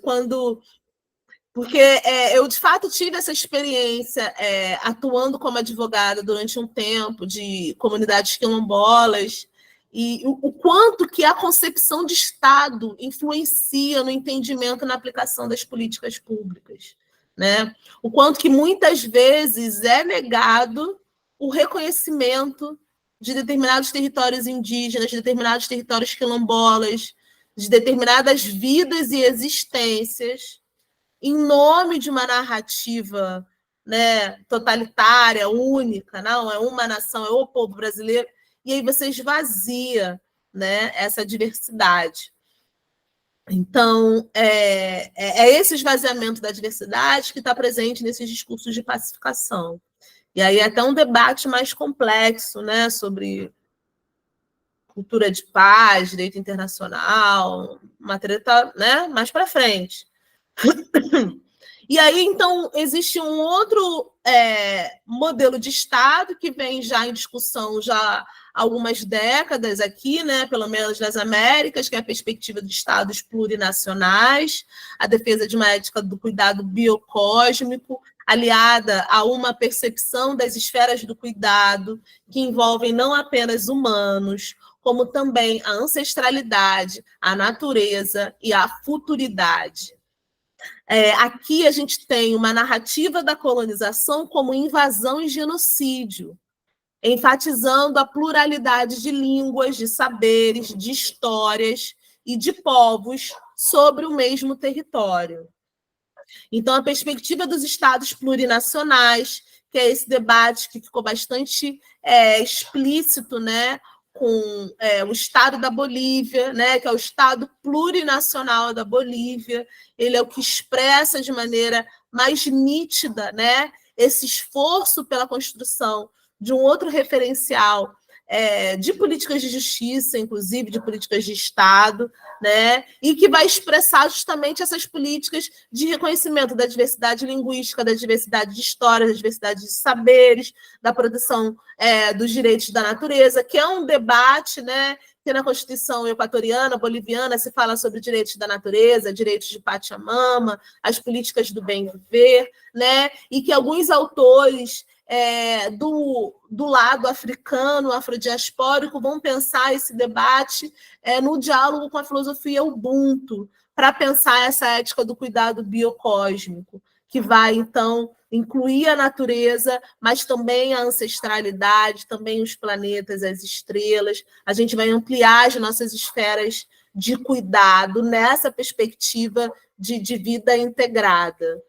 Porque eu, de fato, tive essa experiência atuando como advogada durante um tempo de comunidades quilombolas e o quanto que a concepção de Estado influencia no entendimento e na aplicação das políticas públicas, né? O quanto que muitas vezes é negado o reconhecimento de determinados territórios indígenas, de determinados territórios quilombolas, de determinadas vidas e existências, em nome de uma narrativa, né, totalitária, única, não, é uma nação, é o povo brasileiro, e aí você esvazia, né, essa diversidade. Então, é esse esvaziamento da diversidade que está presente nesses discursos de pacificação. E aí é até um debate mais complexo, né, sobre cultura de paz, direito internacional, uma treta, né, mais para frente. E aí, então, existe um outro modelo de Estado que vem já em discussão já há algumas décadas aqui, né, pelo menos nas Américas, que é a perspectiva de Estados plurinacionais, a defesa de uma ética do cuidado biocósmico, aliada a uma percepção das esferas do cuidado, que envolvem não apenas humanos, como também a ancestralidade, a natureza e a futuridade. Aqui a gente tem uma narrativa da colonização como invasão e genocídio, enfatizando a pluralidade de línguas, de saberes, de histórias e de povos sobre o mesmo território. Então, a perspectiva dos estados plurinacionais, que é esse debate que ficou bastante explícito, né, com o Estado da Bolívia, né, que é o Estado plurinacional da Bolívia, ele é o que expressa de maneira mais nítida, né, esse esforço pela construção de um outro referencial de políticas de justiça, inclusive de políticas de Estado, né, e que vai expressar justamente essas políticas de reconhecimento da diversidade linguística, da diversidade de histórias, da diversidade de saberes, da proteção dos direitos da natureza, que é um debate, né, que na Constituição equatoriana, boliviana, se fala sobre direitos da natureza, direitos de Pachamama, as políticas do bem viver, né, e que alguns autores do lado africano, afrodiaspórico, vão pensar esse debate no diálogo com a filosofia Ubuntu, para pensar essa ética do cuidado biocósmico, que vai, então, incluir a natureza, mas também a ancestralidade, também os planetas, as estrelas. A gente vai ampliar as nossas esferas de cuidado nessa perspectiva de vida integrada.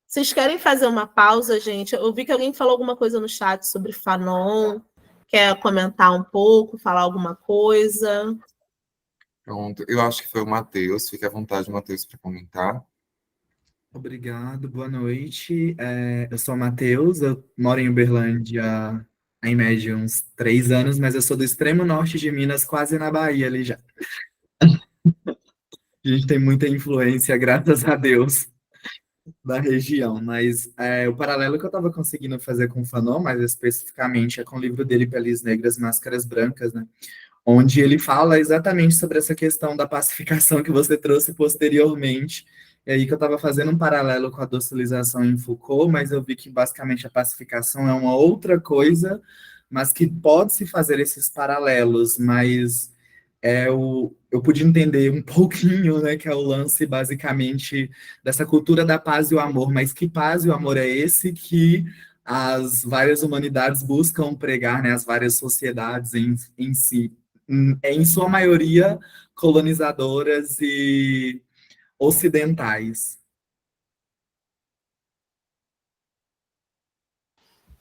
Vocês querem fazer uma pausa, gente? Eu vi que alguém falou alguma coisa no chat sobre Fanon. Quer comentar um pouco, falar alguma coisa? Pronto, eu acho que foi o Matheus. Fique à vontade, Matheus, para comentar. Obrigado, boa noite. Eu sou o Matheus, eu moro em Uberlândia há, em média, uns 3 anos, mas eu sou do extremo norte de Minas, quase na Bahia ali já. A gente tem muita influência, graças a Deus, da região, mas o paralelo que eu estava conseguindo fazer com o Fanon, mais especificamente, é com o livro dele, Peles Negras, Máscaras Brancas, né? Onde ele fala exatamente sobre essa questão da pacificação que você trouxe posteriormente. E aí que eu estava fazendo um paralelo com a docilização em Foucault, mas eu vi que basicamente a pacificação é uma outra coisa, mas que pode-se fazer esses paralelos, mas eu pude entender um pouquinho, né, que é o lance basicamente dessa cultura da paz e o amor, mas que paz e o amor é esse que as várias humanidades buscam pregar, né, as várias sociedades em si, em sua maioria colonizadoras e ocidentais.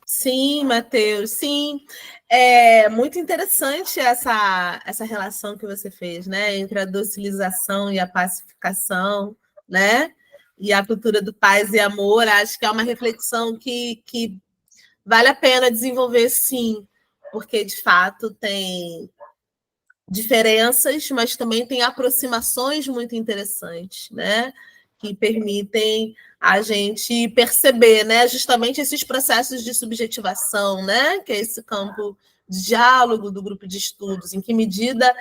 Sim, Matheus, sim. É muito interessante essa relação que você fez, né, entre a docilização e a pacificação, né, e a cultura do paz e amor. Acho que é uma reflexão que vale a pena desenvolver, sim, porque, de fato, tem diferenças, mas também tem aproximações muito interessantes, né, que permitem a gente perceber, né, justamente esses processos de subjetivação, né, que é esse campo de diálogo do grupo de estudos, em que medida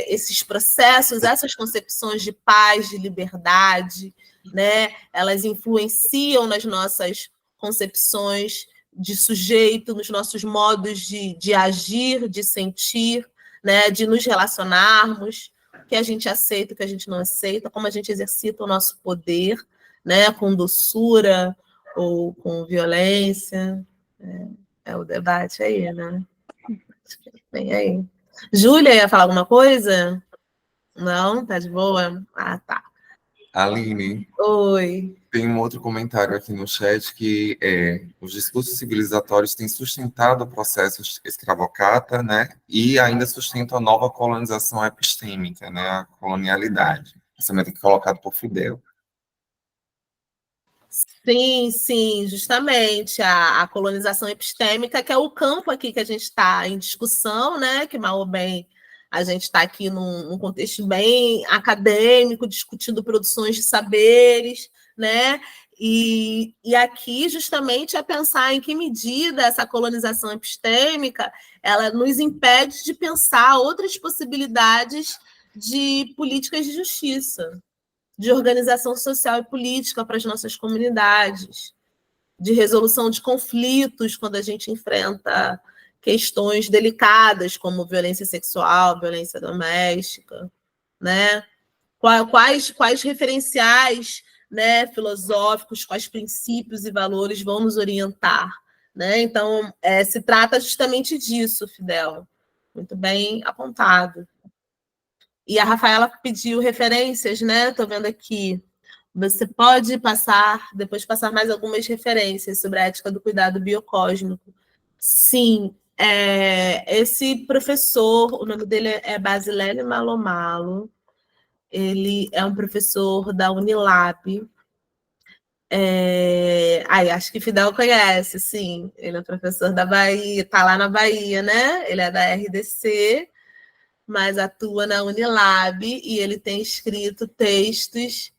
esses processos, essas concepções de paz, de liberdade, né, elas influenciam nas nossas concepções de sujeito, nos nossos modos de agir, de sentir, né, de nos relacionarmos, o que a gente aceita, o que a gente não aceita, como a gente exercita o nosso poder, né, com doçura ou com violência. É o debate aí, né? Vem aí. Júlia, ia falar alguma coisa? Não? Tá de boa? Ah, tá. Aline, Oi. tem um outro comentário aqui no chat que os discursos civilizatórios têm sustentado o processo escravocrata, né, e ainda sustentam a nova colonização epistêmica, né, a colonialidade. Isso também tem que ser colocado por Fidel. Sim, sim, justamente a colonização epistêmica, que é o campo aqui que a gente está em discussão, né? Que mal ou bem a gente está aqui num contexto bem acadêmico, discutindo produções de saberes, né? E aqui, justamente, é pensar em que medida essa colonização epistêmica ela nos impede de pensar outras possibilidades de políticas de justiça, de organização social e política para as nossas comunidades, de resolução de conflitos quando a gente enfrenta questões delicadas como violência sexual, violência doméstica, né? Quais referenciais, né, filosóficos, quais princípios e valores vão nos orientar, né? Então, se trata justamente disso, Fidel. Muito bem apontado. E a Rafaela pediu referências, né? Estou vendo aqui. Você pode depois passar mais algumas referências sobre a ética do cuidado biocósmico. Sim, esse professor, o nome dele é Basilele Malomalo, Ele é um professor da Unilab. Acho que Fidel conhece, sim. Ele é professor da Bahia, está lá na Bahia, né? Ele é da RDC, mas atua na Unilab e ele tem escrito textos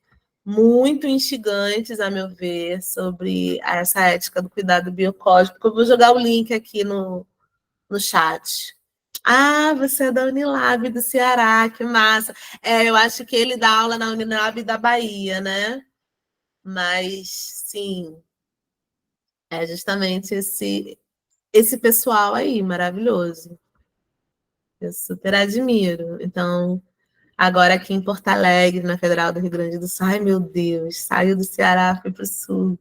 muito instigantes, a meu ver, sobre essa ética do cuidado biocósmico. Eu vou jogar o link aqui no chat. Ah, você é da Unilab do Ceará, que massa. Eu acho que ele dá aula na Unilab da Bahia, né? Mas, sim, é justamente esse pessoal aí, maravilhoso. Eu super admiro. Então, agora aqui em Porto Alegre, na Federal do Rio Grande do Sul, ai meu Deus, saiu do Ceará, foi para o Sul.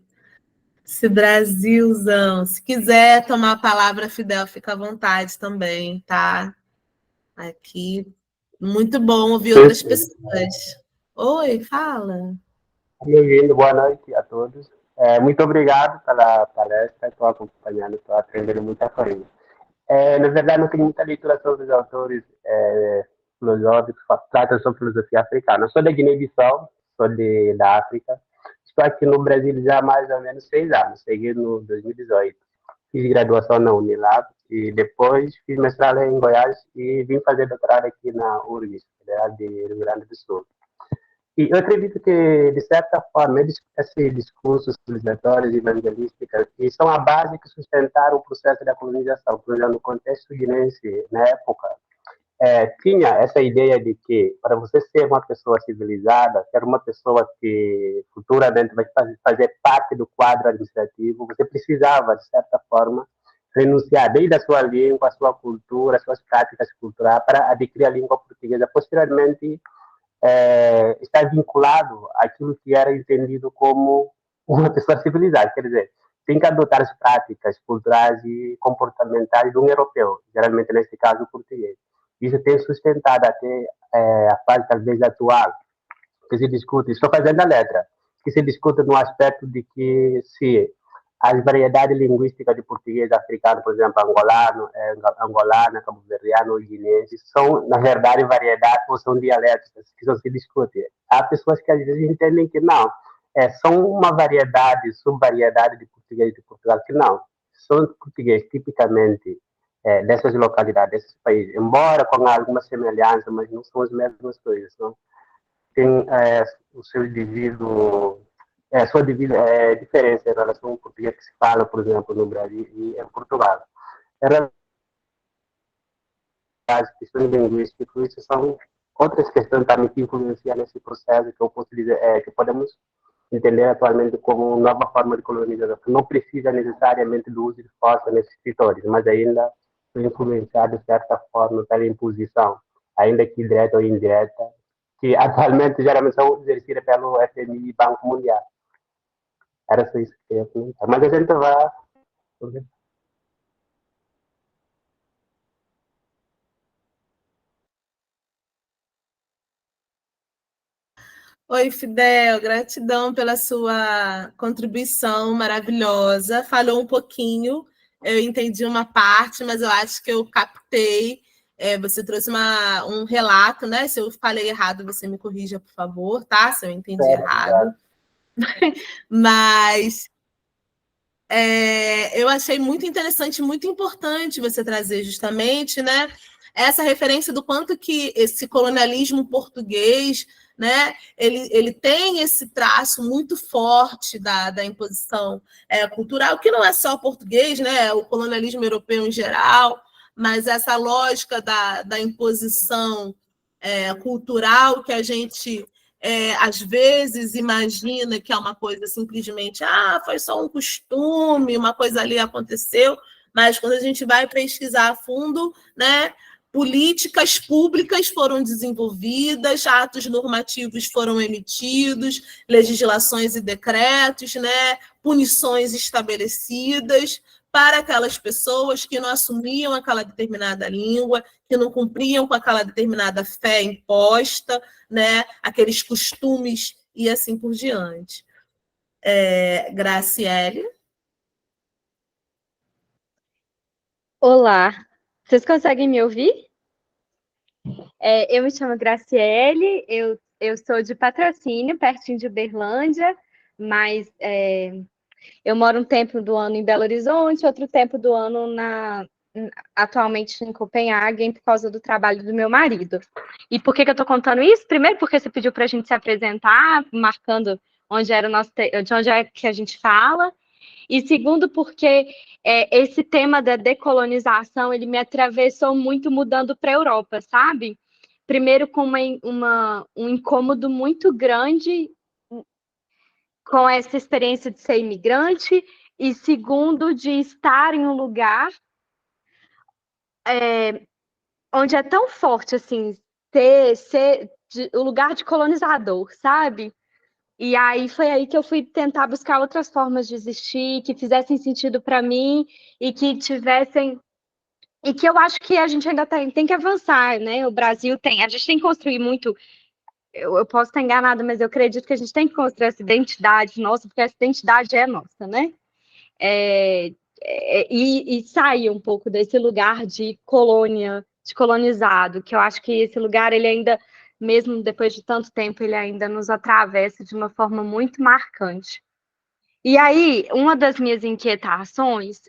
Esse Brasilzão. Se quiser tomar a palavra, Fidel, fica à vontade também, tá? Aqui, muito bom ouvir Sim, outras sim. pessoas. Oi, fala. Bem-vindo, boa noite a todos. Muito obrigado pela palestra, estou acompanhando, estou aprendendo muita coisa. Na verdade, não tenho muita leitura sobre os autores filosóficos, tratam sobre filosofia africana. Sou da Guiné-Bissau, da África. Estou aqui no Brasil já há mais ou menos 6 anos, cheguei no 2018. Fiz graduação na Unilab e depois fiz mestrado em Goiás e vim fazer doutorado aqui na URGS, Federal de Rio Grande do Sul. E eu acredito que, de certa forma, esses discursos civilizatórios e evangelísticos que são a base que sustentaram o processo da colonização. Por exemplo, no contexto guinense, na época, tinha essa ideia de que, para você ser uma pessoa civilizada, ser uma pessoa que futuramente vai fazer parte do quadro administrativo, você precisava, de certa forma, renunciar desde a sua língua, a sua cultura, as suas práticas culturais, para adquirir a língua portuguesa. Posteriormente, está vinculado àquilo que era entendido como uma pessoa civilizada. Quer dizer, tem que adotar as práticas culturais e comportamentais de um europeu, geralmente, nesse caso, o português. Isso tem sustentado até a fase, talvez, atual, que se discute, estou fazendo a letra, que se discute no aspecto de que se as variedades linguísticas de português africano, por exemplo, angolano, cabo-verdiano, guinense, são, na verdade, variedades ou são dialetos que não se discutem. Há pessoas que às vezes entendem que não, são uma variedade, subvariedade de português de Portugal, que não, são português tipicamente dessas localidades, desses países, embora com algumas semelhanças, mas não são as mesmas coisas, não? Tem o seu devido sua devida diferença em relação ao português que se fala, por exemplo, no Brasil e em Portugal. Em relação às questões linguísticas, isso são outras questões também que influenciam nesse processo que eu posso dizer que podemos entender atualmente como nova forma de colonização, que não precisa necessariamente do uso de força nesses territórios, mas ainda foi influenciado de certa forma pela imposição, ainda que direta ou indireta, que atualmente geralmente são exercidas pelo FMI e Banco Mundial. Era só isso que eu ia comentar. Mas a gente vai. Oi, Fidel, gratidão pela sua contribuição maravilhosa. Falou um pouquinho, eu entendi uma parte, mas eu acho que eu captei. Você trouxe um relato, né? Se eu falei errado, você me corrija, por favor, tá? Se eu entendi errado. Mas eu achei muito interessante, muito importante você trazer justamente, né, essa referência do quanto que esse colonialismo português, né, ele tem esse traço muito forte da imposição cultural, que não é só português, né, o colonialismo europeu em geral, mas essa lógica da imposição cultural que a gente às vezes imagina que é uma coisa simplesmente, foi só um costume, uma coisa ali aconteceu, mas quando a gente vai pesquisar a fundo, né, políticas públicas foram desenvolvidas, atos normativos foram emitidos, legislações e decretos, né, punições estabelecidas para aquelas pessoas que não assumiam aquela determinada língua, que não cumpriam com aquela determinada fé imposta, né, aqueles costumes e assim por diante. Graciele. Olá, vocês conseguem me ouvir? Eu me chamo Graciele, eu eu sou de Patrocínio, pertinho de Uberlândia, mas eu moro um tempo do ano em Belo Horizonte, outro tempo do ano atualmente em Copenhague, por causa do trabalho do meu marido. E por que eu estou contando isso? Primeiro, porque você pediu para a gente se apresentar, marcando onde era de onde é que a gente fala. E segundo, porque esse tema da decolonização, ele me atravessou muito mudando para a Europa, sabe? Primeiro, com um incômodo muito grande com essa experiência de ser imigrante, e segundo, de estar em um lugar onde é tão forte, assim, ser o lugar de colonizador, sabe? E aí foi aí que eu fui tentar buscar outras formas de existir, que fizessem sentido para mim e que tivessem. E que eu acho que a gente ainda tem que avançar, né? O Brasil tem. A gente tem que construir muito. Eu posso estar enganada, mas eu acredito que a gente tem que construir essa identidade nossa, porque essa identidade é nossa, né? E sair um pouco desse lugar de colônia, de colonizado, que eu acho que esse lugar, ele ainda, mesmo depois de tanto tempo, ele ainda nos atravessa de uma forma muito marcante. E aí, uma das minhas inquietações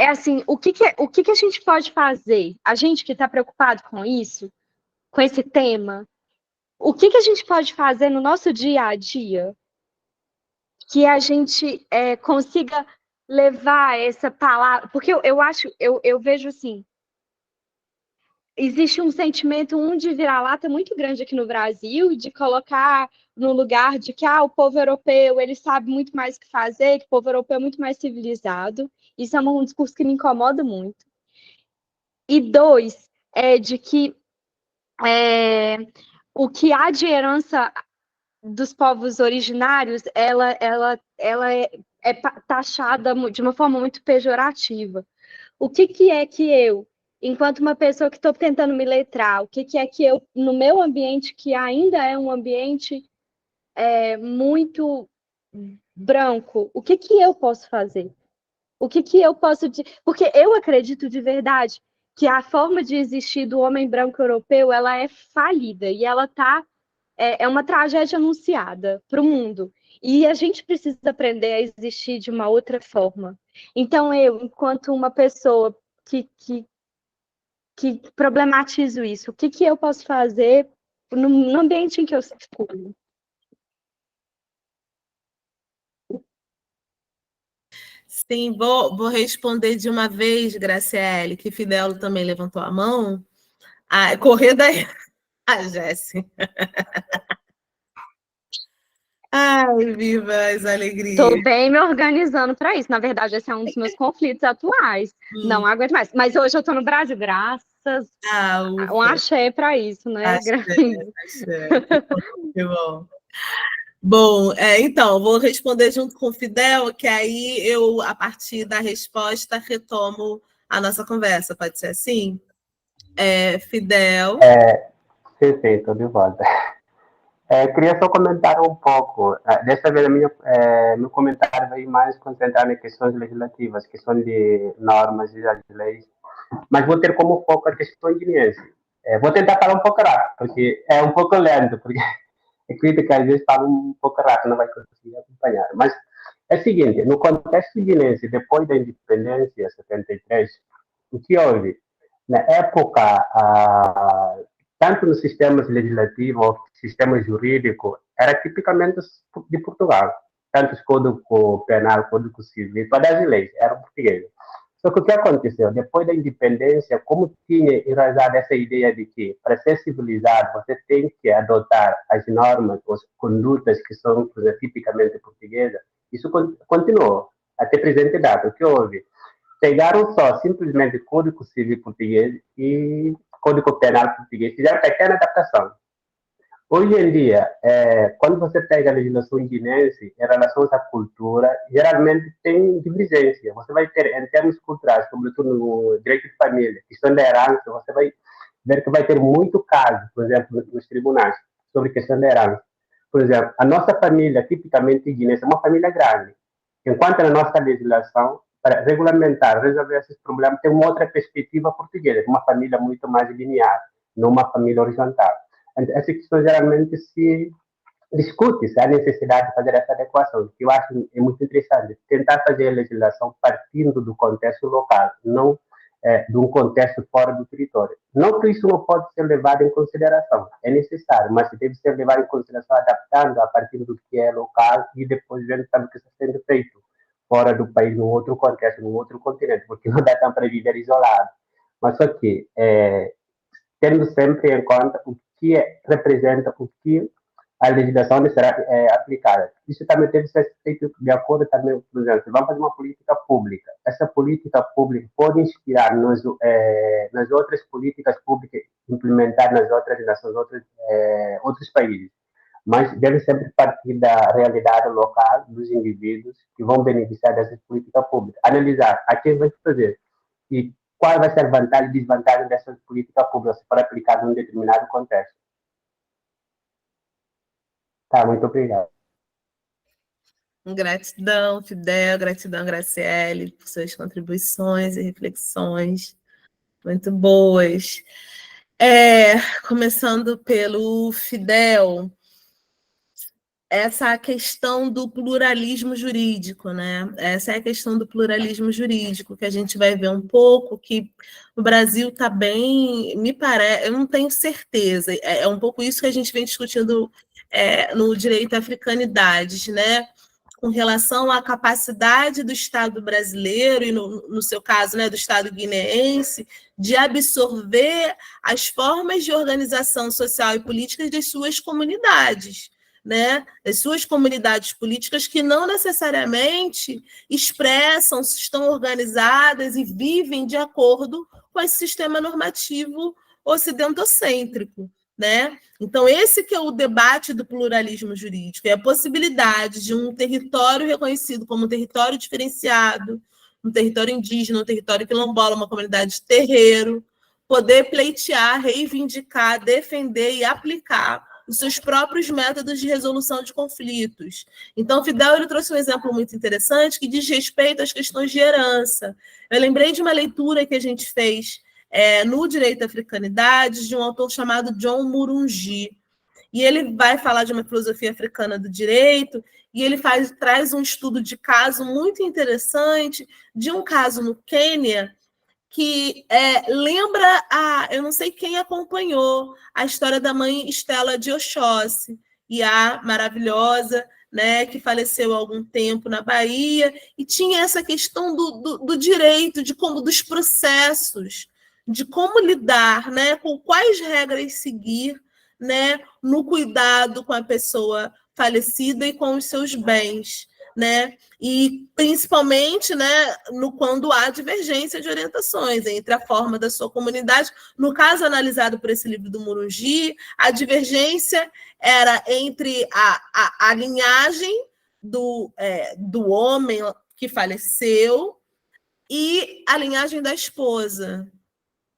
assim, o que a gente pode fazer? A gente que está preocupado com isso, com esse tema, o que a gente pode fazer no nosso dia a dia que a gente consiga levar essa palavra, porque eu acho, eu vejo assim, existe um sentimento de vira-lata muito grande aqui no Brasil, de colocar no lugar de que o povo europeu, ele sabe muito mais o que fazer, que o povo europeu é muito mais civilizado. Isso é um discurso que me incomoda muito. E dois, de que o que há de herança dos povos originários, ela é taxada de uma forma muito pejorativa. O que é que eu, enquanto uma pessoa que estou tentando me letrar, o que é que eu, no meu ambiente, que ainda é um ambiente muito branco, o que eu posso fazer? O que eu posso... Porque eu acredito de verdade que a forma de existir do homem branco europeu, ela é falida, e ela é uma tragédia anunciada para o mundo. E a gente precisa aprender a existir de uma outra forma. Então, eu, enquanto uma pessoa que problematizo isso, o que eu posso fazer no ambiente em que eu circulo? Sim, vou responder de uma vez, Graciele, que Fidel também levantou a mão. Correr daí. Jéssica. Ai, viva as alegrias. Estou bem me organizando para isso. Na verdade, esse é um dos meus conflitos atuais. Não aguento mais. Mas hoje eu estou no Brasil, graças um axé para isso, né? Axé. Que bom. Bom, então, vou responder junto com o Fidel, que aí eu, a partir da resposta, retomo a nossa conversa. Pode ser assim? Fidel? Sim, estou de volta. Queria só comentar um pouco. Dessa vez, meu comentário vai mais concentrar em questões legislativas, questões de normas e das leis, mas vou ter como foco a questão guineense. Vou tentar falar um pouco rápido, porque é um pouco lento, porque a crítica às vezes fala um pouco rápido, não vai conseguir acompanhar. Mas é o seguinte, no contexto guineense, depois da independência, 73, o que houve? Na época, tanto no sistema legislativo ou sistema jurídico, era tipicamente de Portugal. Tanto o Código Penal, Código Civil, todas as leis eram portuguesas. Só que o que aconteceu? Depois da independência, como tinha enraizado essa ideia de que, para ser civilizado, você tem que adotar as normas, as condutas que são tipicamente portuguesas, isso continuou até presente data. O que houve? Pegaram só simplesmente Código Civil português e Código Penal português, fizeram pequena adaptação. Hoje em dia, quando você pega a legislação guinense em relação à cultura, geralmente tem divergência. Você vai ter, em termos culturais, sobretudo no direito de família, questão da herança, você vai ver que vai ter muito caso, por exemplo, nos tribunais, sobre questão da herança. Por exemplo, a nossa família, tipicamente guinense, é uma família grande. Enquanto na nossa legislação, para regulamentar, resolver esses problemas, tem uma outra perspectiva portuguesa, uma família muito mais linear. numa família horizontal. Essa questão geralmente se discute-se a necessidade de fazer essa adequação, que eu acho é muito interessante, tentar fazer a legislação partindo do contexto local, não de um contexto fora do território. Não que isso não pode ser levado em consideração, é necessário, mas deve ser levado em consideração adaptando a partir do que é local e depois vendo também o que está sendo feito fora do país, num outro contexto, num outro continente, porque não dá tempo para viver isolado. Mas só que, tendo sempre em conta o que representa, o que a legislação será aplicada. Isso também deve ser feito de acordo também, por exemplo, vamos fazer uma política pública. Essa política pública pode inspirar nas outras políticas públicas implementadas nas outras nações, outros países, mas deve sempre partir da realidade local dos indivíduos que vão beneficiar dessa política pública. Analisar a quem vai fazer e qual vai ser a vantagem e desvantagem dessa política pública se for aplicada em um determinado contexto. Tá, muito obrigado. Gratidão, Fidel, gratidão, Graciele, por suas contribuições e reflexões muito boas. Começando pelo Fidel, essa questão do pluralismo jurídico, né? Essa é a questão do pluralismo jurídico, que a gente vai ver um pouco, que o Brasil está bem, me parece, eu não tenho certeza, é um pouco isso que a gente vem discutindo no direito à africanidades, né? Com relação à capacidade do Estado brasileiro, e no seu caso, né, do Estado guineense, de absorver as formas de organização social e política das suas comunidades, né, as suas comunidades políticas que não necessariamente expressam, estão organizadas e vivem de acordo com esse sistema normativo ocidentocêntrico, né? Então, esse que é o debate do pluralismo jurídico, é a possibilidade de um território reconhecido como um território diferenciado, um território indígena, um território quilombola, uma comunidade terreiro, poder pleitear, reivindicar, defender e aplicar os seus próprios métodos de resolução de conflitos. Então, Fidel ele trouxe um exemplo muito interessante que diz respeito às questões de herança. Eu lembrei de uma leitura que a gente fez no Direito à Africanidades, de um autor chamado John Murungi. E ele vai falar de uma filosofia africana do direito, e ele traz um estudo de caso muito interessante, de um caso no Quênia, que lembra eu não sei quem acompanhou a história da mãe Estela de Oxóssi, e a maravilhosa, né, que faleceu há algum tempo na Bahia, e tinha essa questão do direito, dos processos, de como lidar, né, com quais regras seguir, né, no cuidado com a pessoa falecida e com os seus bens, né? E principalmente, né, quando há divergência de orientações entre a forma da sua comunidade. No caso analisado por esse livro do Murungi, a divergência era entre a linhagem do homem que faleceu e a linhagem da esposa,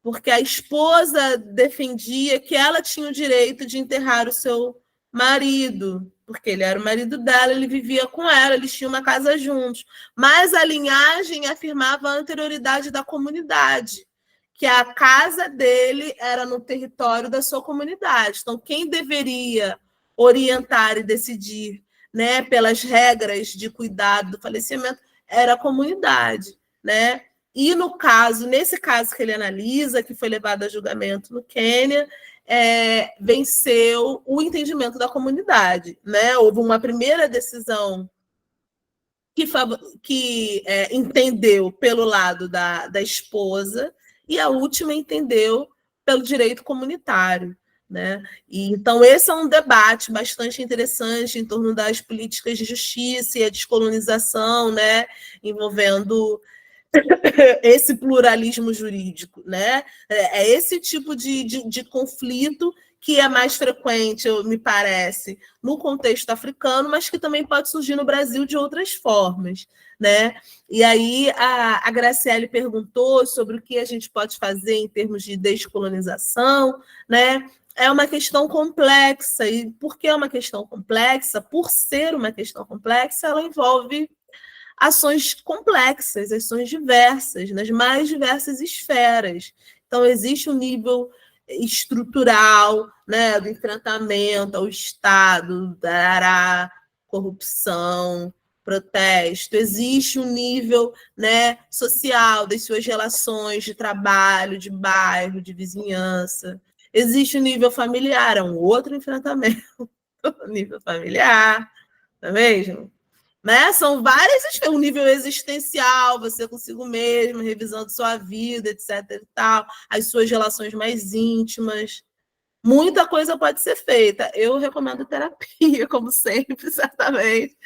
porque a esposa defendia que ela tinha o direito de enterrar o seu marido, porque ele era o marido dela, ele vivia com ela, eles tinham uma casa juntos. Mas a linhagem afirmava a anterioridade da comunidade, que a casa dele era no território da sua comunidade. Então, quem deveria orientar e decidir, né, pelas regras de cuidado do falecimento era a comunidade, né? E nesse caso que ele analisa, que foi levado a julgamento no Quênia, venceu o entendimento da comunidade, né? Houve uma primeira decisão que entendeu pelo lado da esposa, e a última entendeu pelo direito comunitário, né? E, então, esse é um debate bastante interessante em torno das políticas de justiça e a descolonização, né? Envolvendo esse pluralismo jurídico, né? É esse tipo de conflito que é mais frequente, me parece, no contexto africano, mas que também pode surgir no Brasil de outras formas, né? E aí a Graciele perguntou sobre o que a gente pode fazer em termos de descolonização, né? É uma questão complexa, e por que é uma questão complexa? Por ser uma questão complexa, ela envolve ações complexas, ações diversas, nas mais diversas esferas. Então, existe um nível estrutural, né, do enfrentamento ao Estado, da corrupção, protesto. Existe um nível, né, social das suas relações de trabalho, de bairro, de vizinhança. Existe o nível familiar, é um outro enfrentamento. O nível familiar, não é mesmo? Né? São várias, um nível existencial, você consigo mesmo, revisando sua vida, etc. e tal, as suas relações mais íntimas. Muita coisa pode ser feita. Eu recomendo terapia, como sempre, certamente.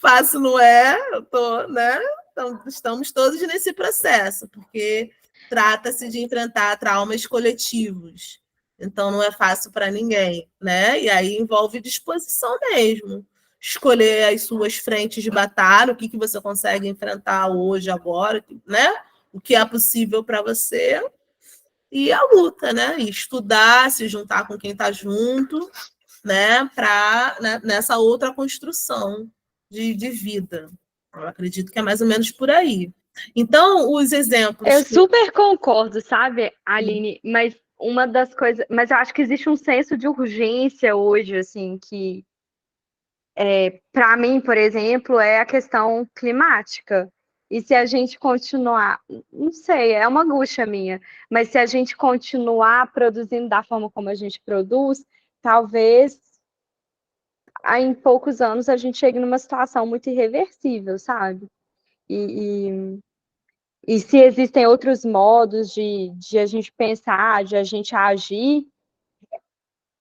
Fácil não é, eu tô, né? Então, estamos todos nesse processo, porque trata-se de enfrentar traumas coletivos. Então, não é fácil para ninguém, né? E aí envolve disposição mesmo. Escolher as suas frentes de batalha, o que você consegue enfrentar hoje, agora, né? O que é possível para você, e a luta, né? E estudar, se juntar com quem está junto, né? Para, né, nessa outra construção de vida. Eu acredito que é mais ou menos por aí. Então, os exemplos. Eu super concordo, sabe, Aline? Mas uma das coisas. Mas eu acho que existe um senso de urgência hoje, assim, que, para mim, por exemplo, é a questão climática. E se a gente continuar, não sei, é uma angústia minha, mas se a gente continuar produzindo da forma como a gente produz, talvez em poucos anos a gente chegue numa situação muito irreversível, sabe? E se existem outros modos de a gente pensar, de a gente agir,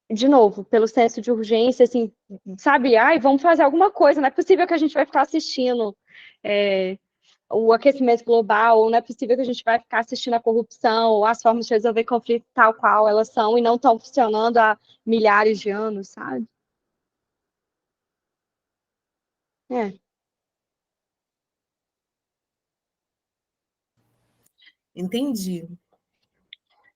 de novo, pelo senso de urgência, assim, sabe? Ai, vamos fazer alguma coisa, não é possível que a gente vai ficar assistindo o aquecimento global, ou não é possível que a gente vai ficar assistindo a corrupção, ou as formas de resolver conflito tal qual elas são, e não estão funcionando há milhares de anos, sabe? É. Entendi.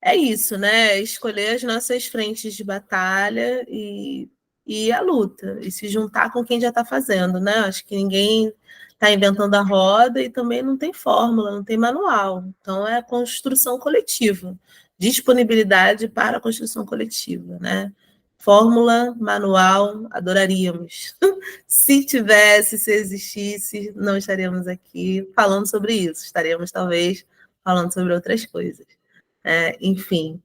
É isso, né? Escolher as nossas frentes de batalha e a luta, e se juntar com quem já está fazendo, né? Acho que ninguém está inventando a roda e também não tem fórmula, não tem manual. Então, é a construção coletiva, disponibilidade para a construção coletiva, né? Fórmula, manual, adoraríamos. Se tivesse, se existisse, não estaríamos aqui falando sobre isso, estaríamos talvez falando sobre outras coisas. Enfim.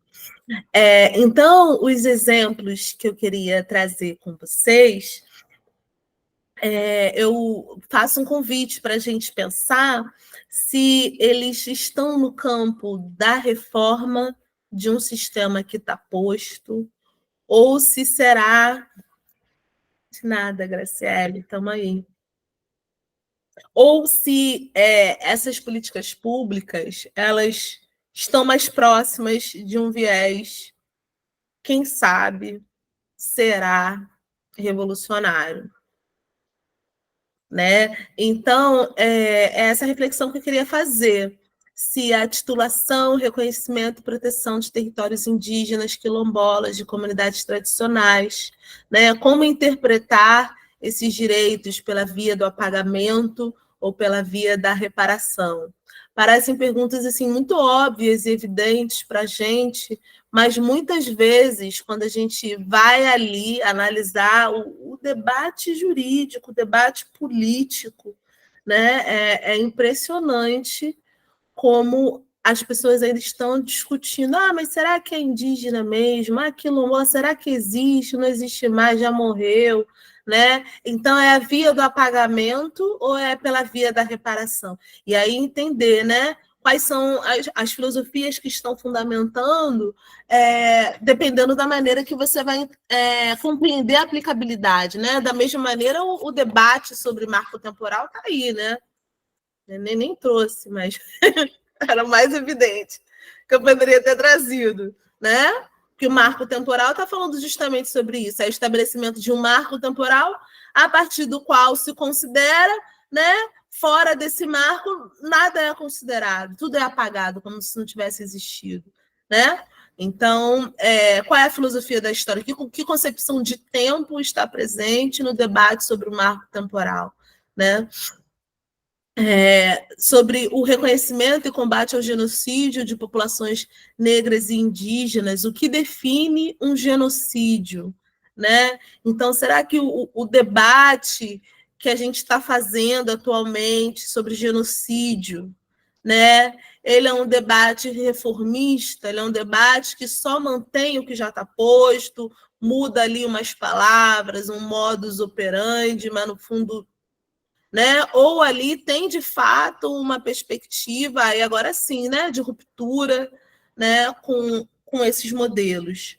Então, os exemplos que eu queria trazer com vocês, eu faço um convite para a gente pensar se eles estão no campo da reforma de um sistema que está posto, ou se será nada, Graciele, estamos aí. Ou se essas políticas públicas elas estão mais próximas de um viés, quem sabe, será revolucionário, né? Então, é essa reflexão que eu queria fazer. Se a titulação, reconhecimento e proteção de territórios indígenas, quilombolas, de comunidades tradicionais, né? Como interpretar esses direitos pela via do apagamento ou pela via da reparação? Parecem perguntas assim, muito óbvias e evidentes para a gente, mas muitas vezes, quando a gente vai ali analisar o debate jurídico, o debate político, né, é impressionante como as pessoas ainda estão discutindo, mas será que é indígena mesmo? Quilombola, será que existe? Não existe mais, já morreu, né? Então, é a via do apagamento ou é pela via da reparação? E aí entender, né? Quais são as filosofias que estão fundamentando, dependendo da maneira que você vai compreender a aplicabilidade, né? Da mesma maneira, o debate sobre marco temporal está aí, né? Nem trouxe, mas era mais evidente que eu poderia ter trazido, né? Que o marco temporal está falando justamente sobre isso, é o estabelecimento de um marco temporal a partir do qual se considera, né? Fora desse marco, nada é considerado, tudo é apagado, como se não tivesse existido, né? Então, qual é a filosofia da história? Que concepção de tempo está presente no debate sobre o marco temporal, né? sobre o reconhecimento e combate ao genocídio de populações negras e indígenas, o que define um genocídio, né? Então, será que o debate que a gente está fazendo atualmente sobre genocídio, né? Ele é um debate reformista, ele é um debate que só mantém o que já está posto, muda ali umas palavras, um modus operandi, mas no fundo, né? Ou ali tem de fato uma perspectiva, e agora sim, né, de ruptura, né, com esses modelos.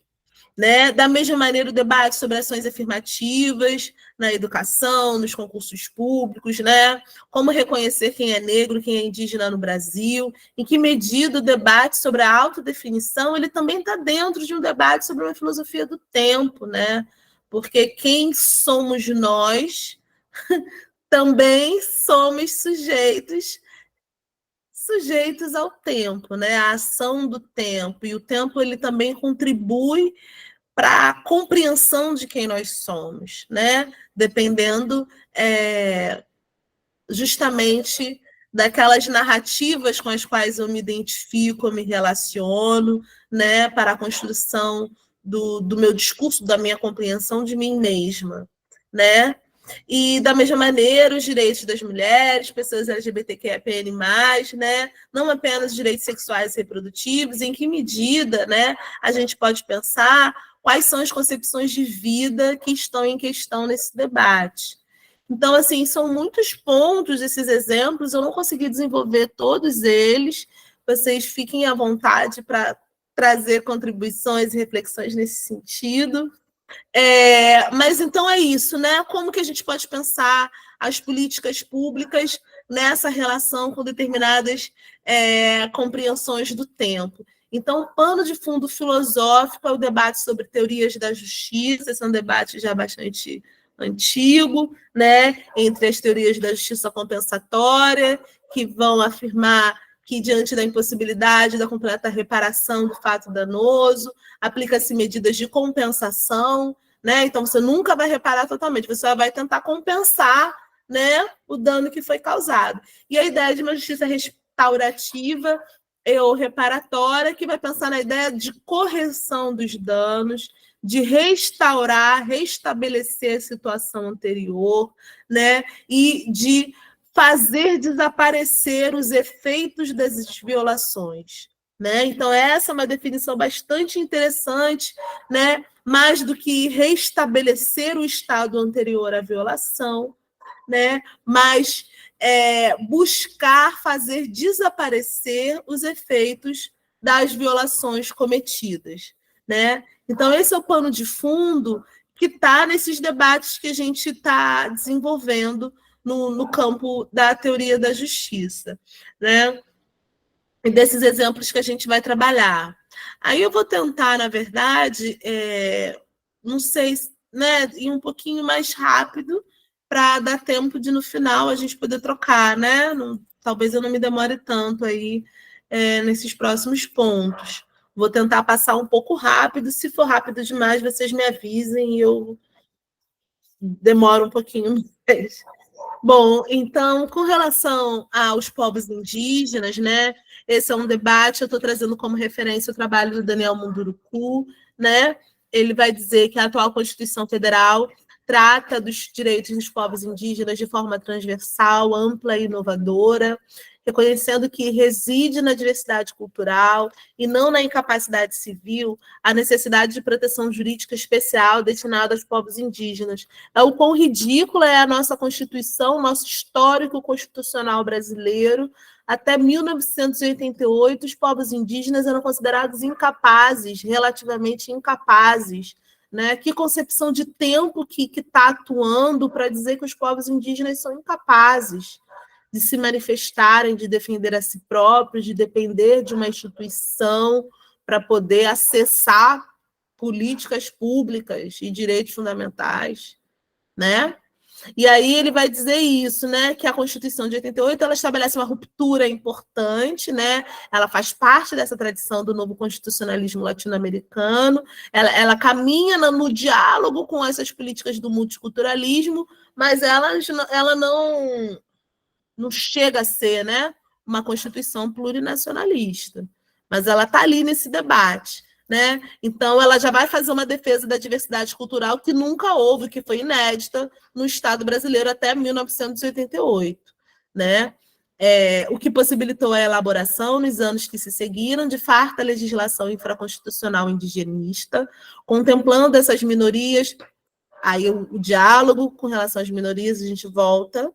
Né? Da mesma maneira, o debate sobre ações afirmativas na educação, nos concursos públicos, né? Como reconhecer quem é negro, quem é indígena no Brasil, em que medida o debate sobre a autodefinição ele também está dentro de um debate sobre uma filosofia do tempo, né? Porque quem somos nós também somos sujeitos ao tempo, né? A ação do tempo, e o tempo ele também contribui para a compreensão de quem nós somos, né? Dependendo justamente daquelas narrativas com as quais eu me identifico, eu me relaciono, né? Para a construção do meu discurso, da minha compreensão de mim mesma, né? E, da mesma maneira, os direitos das mulheres, pessoas LGBTQIAPN+, né? Não apenas os direitos sexuais e reprodutivos, em que medida, né, a gente pode pensar quais são as concepções de vida que estão em questão nesse debate. Então, assim, são muitos pontos esses exemplos, eu não consegui desenvolver todos eles, vocês fiquem à vontade para trazer contribuições e reflexões nesse sentido. Mas então é isso, né? Como que a gente pode pensar as políticas públicas nessa relação com determinadas compreensões do tempo? Então, o pano de fundo filosófico é o debate sobre teorias da justiça, esse é um debate já bastante antigo, né? Entre as teorias da justiça compensatória, que vão afirmar que, diante da impossibilidade da completa reparação do fato danoso, aplica-se medidas de compensação, né? Então, você nunca vai reparar totalmente, você só vai tentar compensar, né, o dano que foi causado. E a ideia de uma justiça restaurativa ou reparatória, que vai pensar na ideia de correção dos danos, de restaurar, restabelecer a situação anterior, né? E de fazer desaparecer os efeitos das violações, né? Então, essa é uma definição bastante interessante, né? Mais do que restabelecer o estado anterior à violação, né? Mas buscar fazer desaparecer os efeitos das violações cometidas, né? Então, esse é o pano de fundo que está nesses debates que a gente está desenvolvendo no campo da teoria da justiça, né? E desses exemplos que a gente vai trabalhar. Aí eu vou tentar, na verdade, não sei, né, ir um pouquinho mais rápido para dar tempo de, no final, a gente poder trocar, né? Talvez eu não me demore tanto aí nesses próximos pontos. Vou tentar passar um pouco rápido. Se for rápido demais, vocês me avisem e eu demoro um pouquinho mais. Bom, então, com relação aos povos indígenas, né? Esse é um debate, eu estou trazendo como referência o trabalho do Daniel Munduruku, né? Ele vai dizer que a atual Constituição Federal trata dos direitos dos povos indígenas de forma transversal, ampla e inovadora, reconhecendo que reside na diversidade cultural e não na incapacidade civil a necessidade de proteção jurídica especial destinada aos povos indígenas. O quão ridícula é a nossa Constituição, nosso histórico constitucional brasileiro. Até 1988, os povos indígenas eram considerados incapazes, relativamente incapazes, né? Que concepção de tempo que está atuando para dizer que os povos indígenas são incapazes de se manifestarem, de defender a si próprios, de depender de uma instituição para poder acessar políticas públicas e direitos fundamentais, né? E aí ele vai dizer isso, né, que a Constituição de 88 ela estabelece uma ruptura importante, né? Ela faz parte dessa tradição do novo constitucionalismo latino-americano, ela caminha no diálogo com essas políticas do multiculturalismo, mas ela não chega a ser, né, uma Constituição plurinacionalista, mas ela está ali nesse debate. Né? Então, ela já vai fazer uma defesa da diversidade cultural que nunca houve, que foi inédita no Estado brasileiro até 1988. Né? O que possibilitou a elaboração, nos anos que se seguiram, de farta legislação infraconstitucional indigenista, contemplando essas minorias. Aí o diálogo com relação às minorias, a gente volta,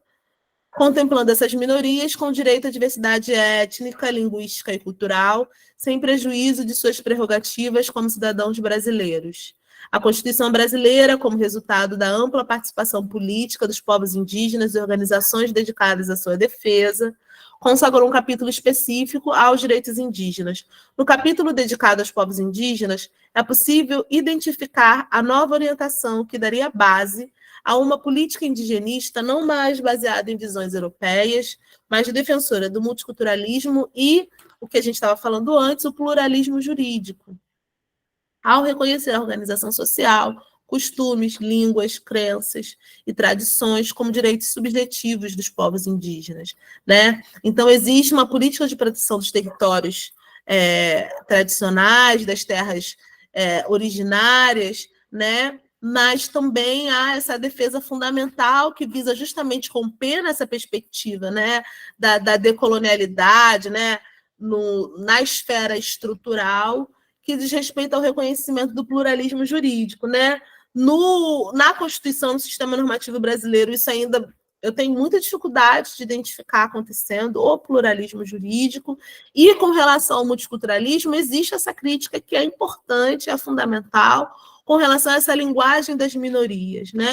contemplando essas minorias com direito à diversidade étnica, linguística e cultural, sem prejuízo de suas prerrogativas como cidadãos brasileiros. A Constituição brasileira, como resultado da ampla participação política dos povos indígenas e organizações dedicadas à sua defesa, consagrou um capítulo específico aos direitos indígenas. No capítulo dedicado aos povos indígenas, é possível identificar a nova orientação que daria base a uma política indigenista não mais baseada em visões europeias, mas defensora do multiculturalismo e, o que a gente estava falando antes, o pluralismo jurídico, ao reconhecer a organização social, costumes, línguas, crenças e tradições como direitos subjetivos dos povos indígenas. Né? Então, existe uma política de proteção dos territórios tradicionais, das terras originárias, né? Mas também há essa defesa fundamental que visa justamente romper nessa perspectiva, né, da decolonialidade, né, na esfera estrutural, que diz respeito ao reconhecimento do pluralismo jurídico. Né? Na Constituição, no sistema normativo brasileiro, isso ainda eu tenho muita dificuldade de identificar acontecendo o pluralismo jurídico, e com relação ao multiculturalismo, existe essa crítica que é importante, é fundamental, com relação a essa linguagem das minorias. Né?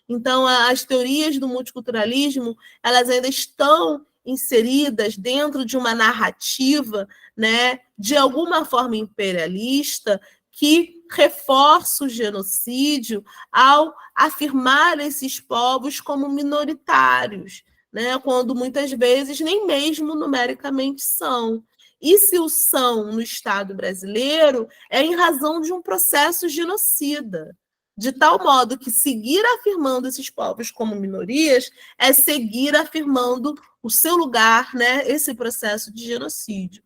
Então, as teorias do multiculturalismo, elas ainda estão inseridas dentro de uma narrativa, né, de alguma forma imperialista, que reforça o genocídio ao afirmar esses povos como minoritários, né, quando muitas vezes nem mesmo numericamente são. E se o são no Estado brasileiro, é em razão de um processo genocida, de tal modo que seguir afirmando esses povos como minorias é seguir afirmando o seu lugar, né, esse processo de genocídio.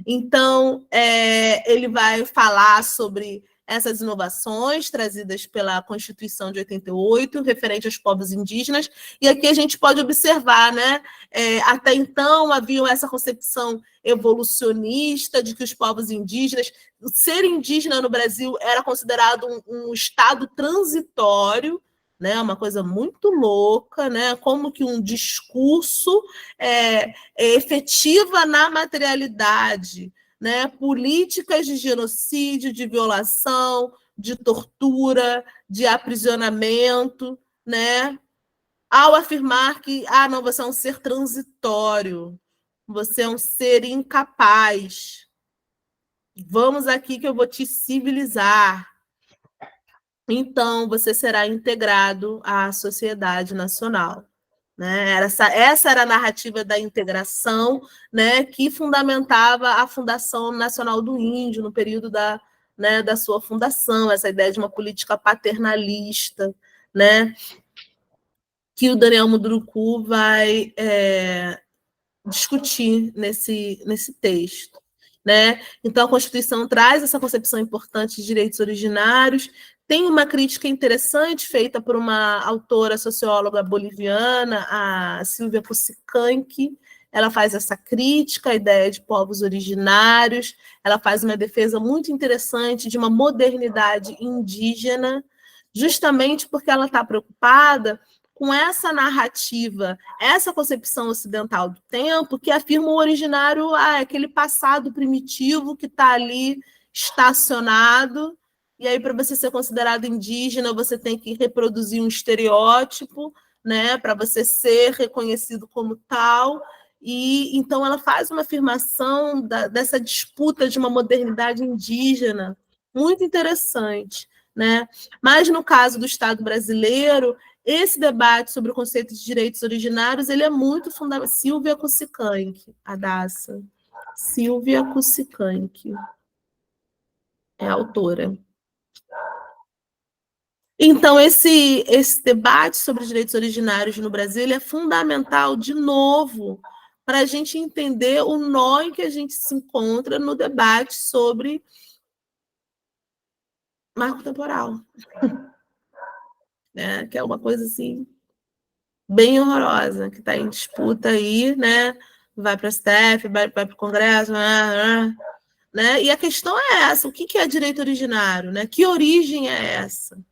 Então, ele vai falar sobre essas inovações trazidas pela Constituição de 88, referente aos povos indígenas, e aqui a gente pode observar, né, até então havia essa concepção evolucionista de que os povos indígenas, ser indígena no Brasil era considerado um estado transitório, né, uma coisa muito louca, né, como que um discurso efetiva na materialidade, né, políticas de genocídio, de violação, de tortura, de aprisionamento, né, ao afirmar que não, você é um ser transitório, você é um ser incapaz. Vamos aqui que eu vou te civilizar. Então, você será integrado à sociedade nacional. Né? Essa era a narrativa da integração, né, que fundamentava a Fundação Nacional do Índio no período da sua fundação, essa ideia de uma política paternalista, né, que o Daniel Munduruku vai discutir nesse texto. Né? Então, a Constituição traz essa concepção importante de direitos originários. Tem uma crítica interessante feita por uma autora socióloga boliviana, a Silvia Cusicanqui. Ela faz essa crítica à ideia de povos originários, ela faz uma defesa muito interessante de uma modernidade indígena, justamente porque ela está preocupada com essa narrativa, essa concepção ocidental do tempo, que afirma o originário, aquele passado primitivo que está ali estacionado, e aí, para você ser considerado indígena, você tem que reproduzir um estereótipo, né, para você ser reconhecido como tal. E então ela faz uma afirmação dessa disputa de uma modernidade indígena muito interessante. Né? Mas, no caso do Estado brasileiro, esse debate sobre o conceito de direitos originários ele é muito fundamental. Silvia Cusicanqui, Adassa. Silvia Cusicanqui é a autora. Então, esse debate sobre os direitos originários no Brasil ele é fundamental, de novo, para a gente entender o nó em que a gente se encontra no debate sobre marco temporal, né? Que é uma coisa assim bem horrorosa, que está em disputa aí, né? Vai para o STF, vai para o Congresso, né? E a questão é essa: o que é direito originário, né? Que origem é essa,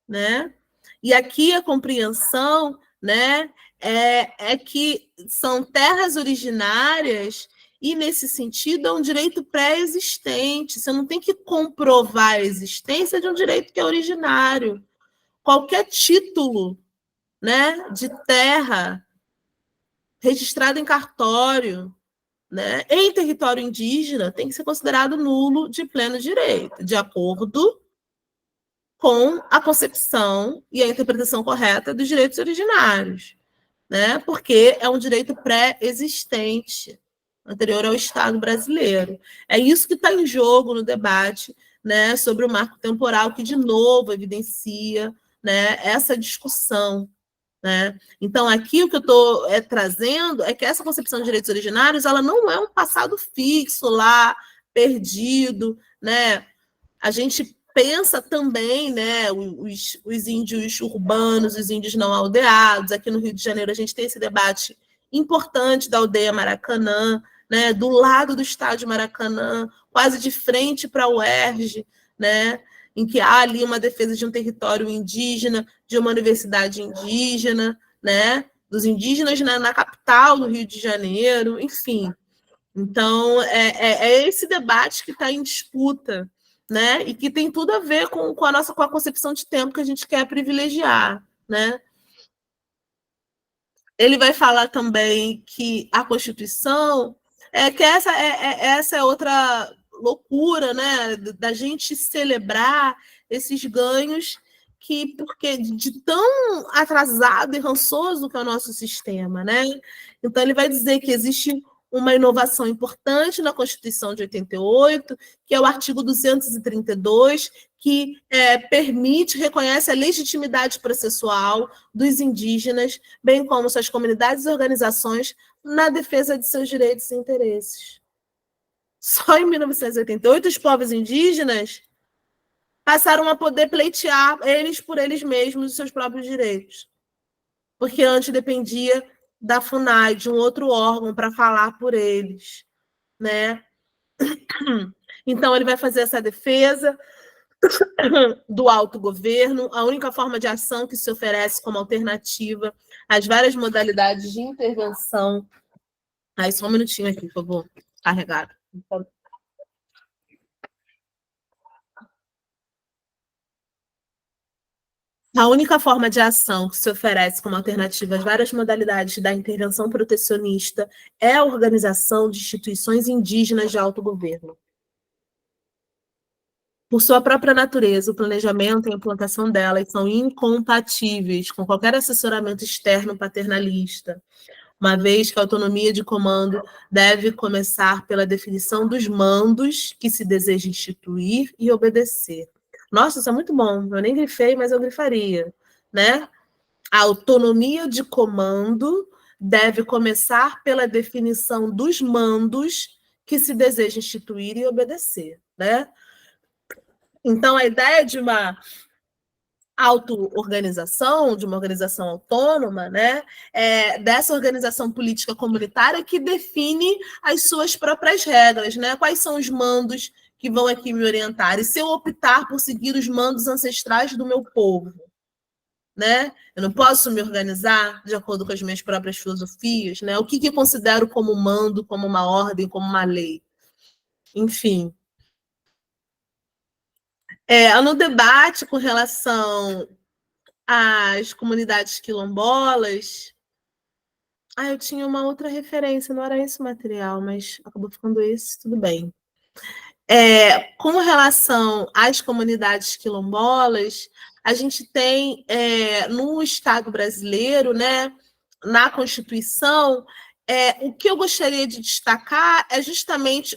né? E aqui a compreensão, né, é que são terras originárias e, nesse sentido, é um direito pré-existente. Você não tem que comprovar a existência de um direito que é originário. Qualquer título, né, de terra registrado em cartório, né, em território indígena tem que ser considerado nulo de pleno direito, de acordo com a concepção e a interpretação correta dos direitos originários, né? Porque é um direito pré-existente, anterior ao Estado brasileiro. É isso que está em jogo no debate, né, sobre o marco temporal, que, de novo, evidencia, né, essa discussão. Né? Então, aqui o que eu estou trazendo é que essa concepção de direitos originários ela não é um passado fixo lá, perdido, né? A gente pensa também, né, os índios urbanos, os índios não aldeados. Aqui no Rio de Janeiro a gente tem esse debate importante da aldeia Maracanã, né, do lado do estádio Maracanã, quase de frente para a UERJ, né, em que há ali uma defesa de um território indígena, de uma universidade indígena, né, dos indígenas na capital do Rio de Janeiro, enfim. Então, é esse debate que está em disputa, né? E que tem tudo a ver com a concepção de tempo que a gente quer privilegiar, né? Ele vai falar também que a Constituição que essa é outra loucura, né? Da gente celebrar esses ganhos porque de tão atrasado e rançoso que é o nosso sistema, né? Então ele vai dizer que existe uma inovação importante na Constituição de 88, que é o artigo 232, que reconhece a legitimidade processual dos indígenas, bem como suas comunidades e organizações, na defesa de seus direitos e interesses. Só em 1988, os povos indígenas passaram a poder pleitear eles por eles mesmos os seus próprios direitos, porque antes dependia da FUNAI, de um outro órgão, para falar por eles, né? Então, ele vai fazer essa defesa do autogoverno, a única forma de ação que se oferece como alternativa às várias modalidades de intervenção. Só um minutinho aqui, por favor. Carregado. A única forma de ação que se oferece como alternativa às várias modalidades da intervenção protecionista é a organização de instituições indígenas de autogoverno. Por sua própria natureza, o planejamento e a implantação delas são incompatíveis com qualquer assessoramento externo paternalista, uma vez que a autonomia de comando deve começar pela definição dos mandos que se deseja instituir e obedecer. Nossa, isso é muito bom. Eu nem grifei, mas eu grifaria, né? A autonomia de comando deve começar pela definição dos mandos que se deseja instituir e obedecer, né? Então, a ideia de uma auto-organização, de uma organização autônoma, né, dessa organização política comunitária que define as suas próprias regras, né? Quais são os mandos que vão aqui me orientar? E se eu optar por seguir os mandos ancestrais do meu povo, né? Eu não posso me organizar de acordo com as minhas próprias filosofias, né? O que eu considero como mando, como uma ordem, como uma lei? Enfim. No debate com relação às comunidades quilombolas, eu tinha uma outra referência, não era esse o material, mas acabou ficando esse, tudo bem. Com relação às comunidades quilombolas, a gente tem no Estado brasileiro, né, na Constituição, o que eu gostaria de destacar é justamente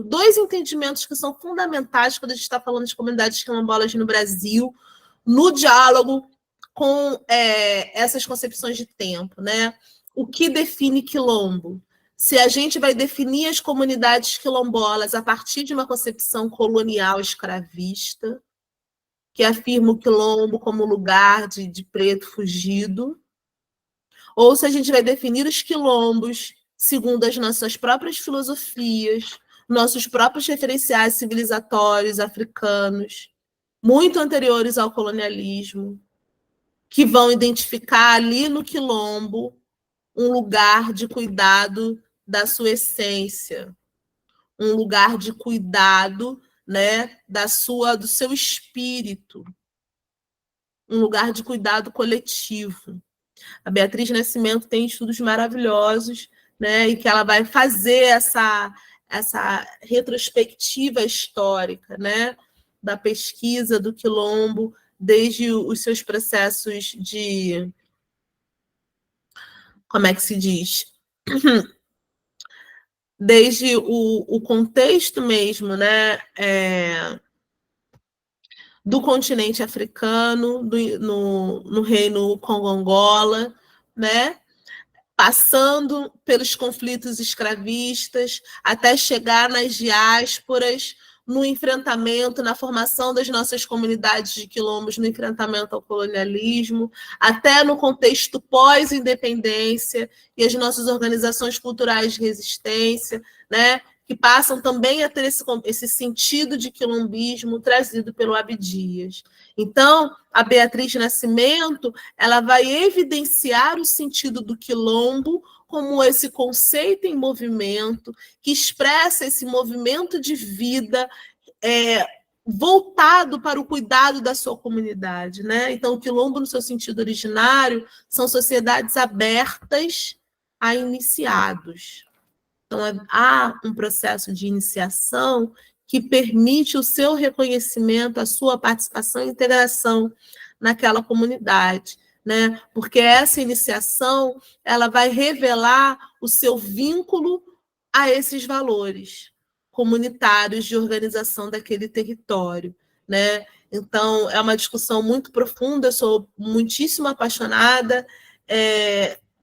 dois entendimentos que são fundamentais quando a gente está falando de comunidades quilombolas no Brasil, no diálogo com essas concepções de tempo, né? O que define quilombo? Se a gente vai definir as comunidades quilombolas a partir de uma concepção colonial escravista, que afirma o quilombo como lugar de preto fugido, ou se a gente vai definir os quilombos segundo as nossas próprias filosofias, nossos próprios referenciais civilizatórios africanos, muito anteriores ao colonialismo, que vão identificar ali no quilombo um lugar de cuidado da sua essência, um lugar de cuidado, né, do seu espírito, um lugar de cuidado coletivo. A Beatriz Nascimento tem estudos maravilhosos, né, e que ela vai fazer essa retrospectiva histórica, né, da pesquisa do quilombo, desde os seus processos de... Como é que se diz? Desde o contexto mesmo, né, do continente africano, no reino Congo-Angola, né, passando pelos conflitos escravistas, até chegar nas diásporas, no enfrentamento, na formação das nossas comunidades de quilombos, no enfrentamento ao colonialismo, até no contexto pós-independência e as nossas organizações culturais de resistência, né, que passam também a ter esse sentido de quilombismo trazido pelo Abdias. Então, a Beatriz Nascimento, ela vai evidenciar o sentido do quilombo como esse conceito em movimento, que expressa esse movimento de vida voltado para o cuidado da sua comunidade, né? Então, o quilombo, no seu sentido originário, são sociedades abertas a iniciados. Então, há um processo de iniciação que permite o seu reconhecimento, a sua participação e integração naquela comunidade, né? Porque essa iniciação ela vai revelar o seu vínculo a esses valores comunitários de organização daquele território, né? Então, é uma discussão muito profunda, eu sou muitíssimo apaixonada,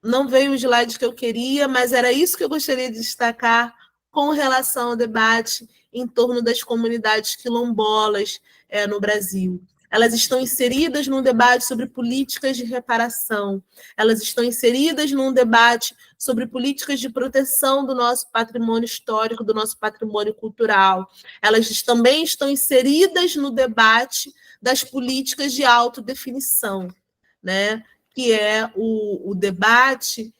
não veio o slide que eu queria, mas era isso que eu gostaria de destacar com relação ao debate em torno das comunidades quilombolas no Brasil. Elas estão inseridas num debate sobre políticas de reparação, elas estão inseridas num debate sobre políticas de proteção do nosso patrimônio histórico, do nosso patrimônio cultural. Elas também estão inseridas no debate das políticas de autodefinição, né? Que é o debate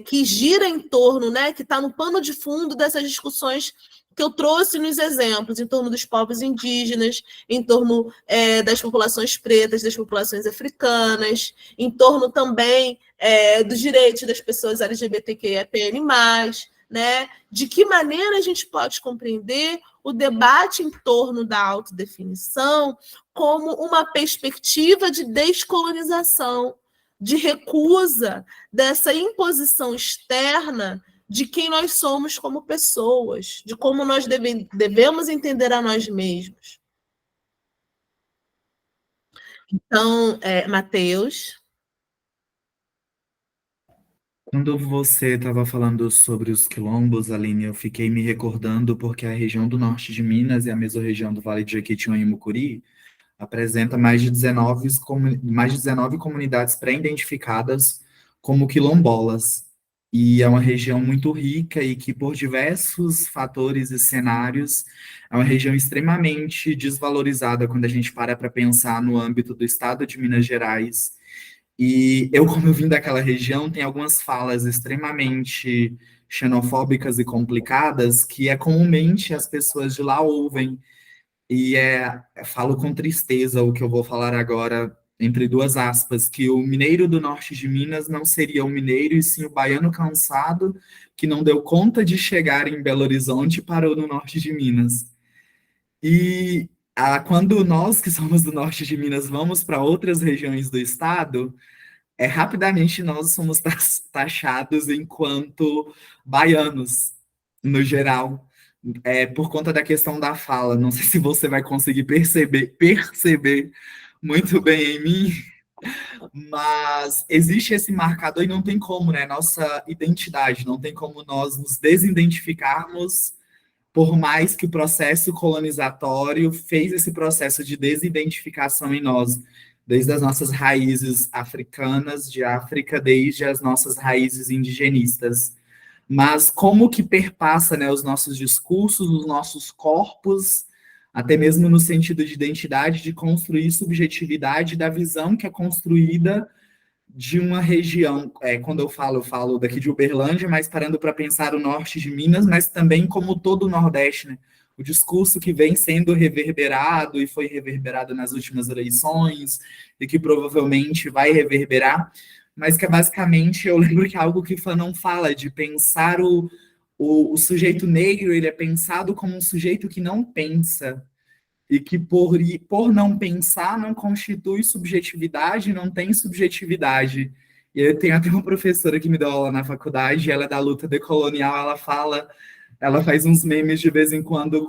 que gira em torno, né, que está no pano de fundo dessas discussões que eu trouxe nos exemplos, em torno dos povos indígenas, em torno das populações pretas, das populações africanas, em torno também dos direitos das pessoas LGBTQIAPN+, né? De que maneira a gente pode compreender o debate em torno da autodefinição como uma perspectiva de descolonização, de recusa dessa imposição externa de quem nós somos como pessoas, de como nós devemos entender a nós mesmos. Então, Matheus. Quando você estava falando sobre os quilombos, Aline, eu fiquei me recordando porque a região do norte de Minas e a mesorregião do Vale de Jequitinhonha e Mucuri apresenta mais de 19 comunidades pré-identificadas como quilombolas. E é uma região muito rica e que, por diversos fatores e cenários, é uma região extremamente desvalorizada quando a gente para pensar no âmbito do estado de Minas Gerais. E eu, como eu vim daquela região, tem algumas falas extremamente xenofóbicas e complicadas que comumente as pessoas de lá ouvem. E falo com tristeza o que eu vou falar agora, entre duas aspas, que o mineiro do norte de Minas não seria o mineiro, e sim o baiano cansado, que não deu conta de chegar em Belo Horizonte e parou no norte de Minas. E quando nós, que somos do norte de Minas, vamos para outras regiões do estado, rapidamente nós somos taxados enquanto baianos, no geral. Por conta da questão da fala. Não sei se você vai conseguir perceber muito bem em mim, mas existe esse marcador e não tem como, né? Nossa identidade, não tem como nós nos desidentificarmos, por mais que o processo colonizatório fez esse processo de desidentificação em nós, desde as nossas raízes africanas, de África, desde as nossas raízes indigenistas. Mas como que perpassa, né, os nossos discursos, os nossos corpos, até mesmo no sentido de identidade, de construir subjetividade da visão que é construída de uma região. Quando eu falo daqui de Uberlândia, mas parando para pensar o norte de Minas, mas também como todo o Nordeste, né? O discurso que vem sendo reverberado e foi reverberado nas últimas eleições e que provavelmente vai reverberar, mas que é basicamente, eu lembro que é algo que Fanon fala, de pensar o sujeito negro, ele é pensado como um sujeito que não pensa, e que por não pensar não constitui subjetividade, não tem subjetividade. E eu tenho até uma professora que me deu aula na faculdade, ela é da luta decolonial, ela faz uns memes de vez em quando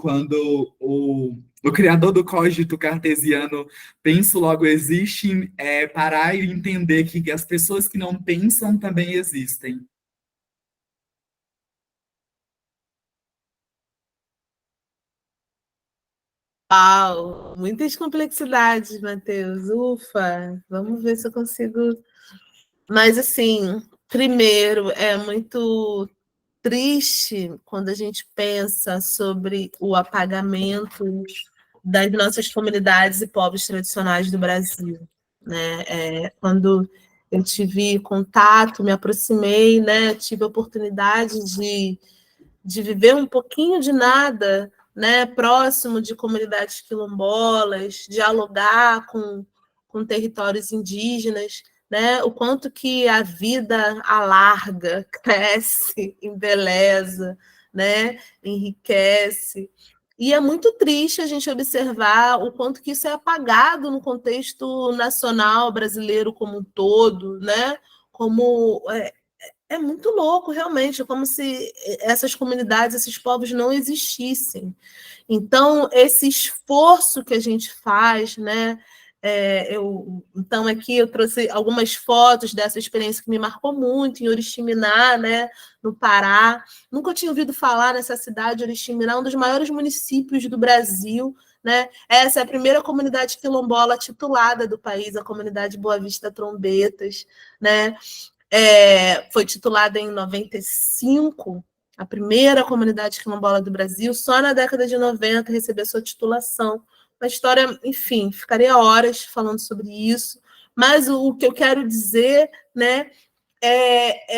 o criador do código cartesiano penso logo existe, parar e entender que as pessoas que não pensam também existem. Uau, muitas complexidades, Matheus. Ufa, vamos ver se eu consigo. Mas, assim, primeiro, é muito triste quando a gente pensa sobre o apagamento das nossas comunidades e povos tradicionais do Brasil, né? Quando eu tive contato, me aproximei, né? Tive a oportunidade de viver um pouquinho de nada, né, próximo de comunidades quilombolas, dialogar com territórios indígenas, né, o quanto que a vida alarga, cresce, embeleza, né, enriquece. E é muito triste a gente observar o quanto que isso é apagado no contexto nacional brasileiro como um todo, né? Como é muito louco, realmente, é como se essas comunidades, esses povos não existissem. Então, esse esforço que a gente faz, né? Então, aqui eu trouxe algumas fotos dessa experiência que me marcou muito em Oriximiná, né, no Pará. Nunca tinha ouvido falar nessa cidade, Oriximiná, um dos maiores municípios do Brasil, né? Essa é a primeira comunidade quilombola titulada do país, a comunidade Boa Vista Trombetas, né? Foi titulada em 95, a primeira comunidade quilombola do Brasil, só na década de 90 recebeu sua titulação. Uma história, enfim, ficaria horas falando sobre isso, mas o que eu quero dizer, né,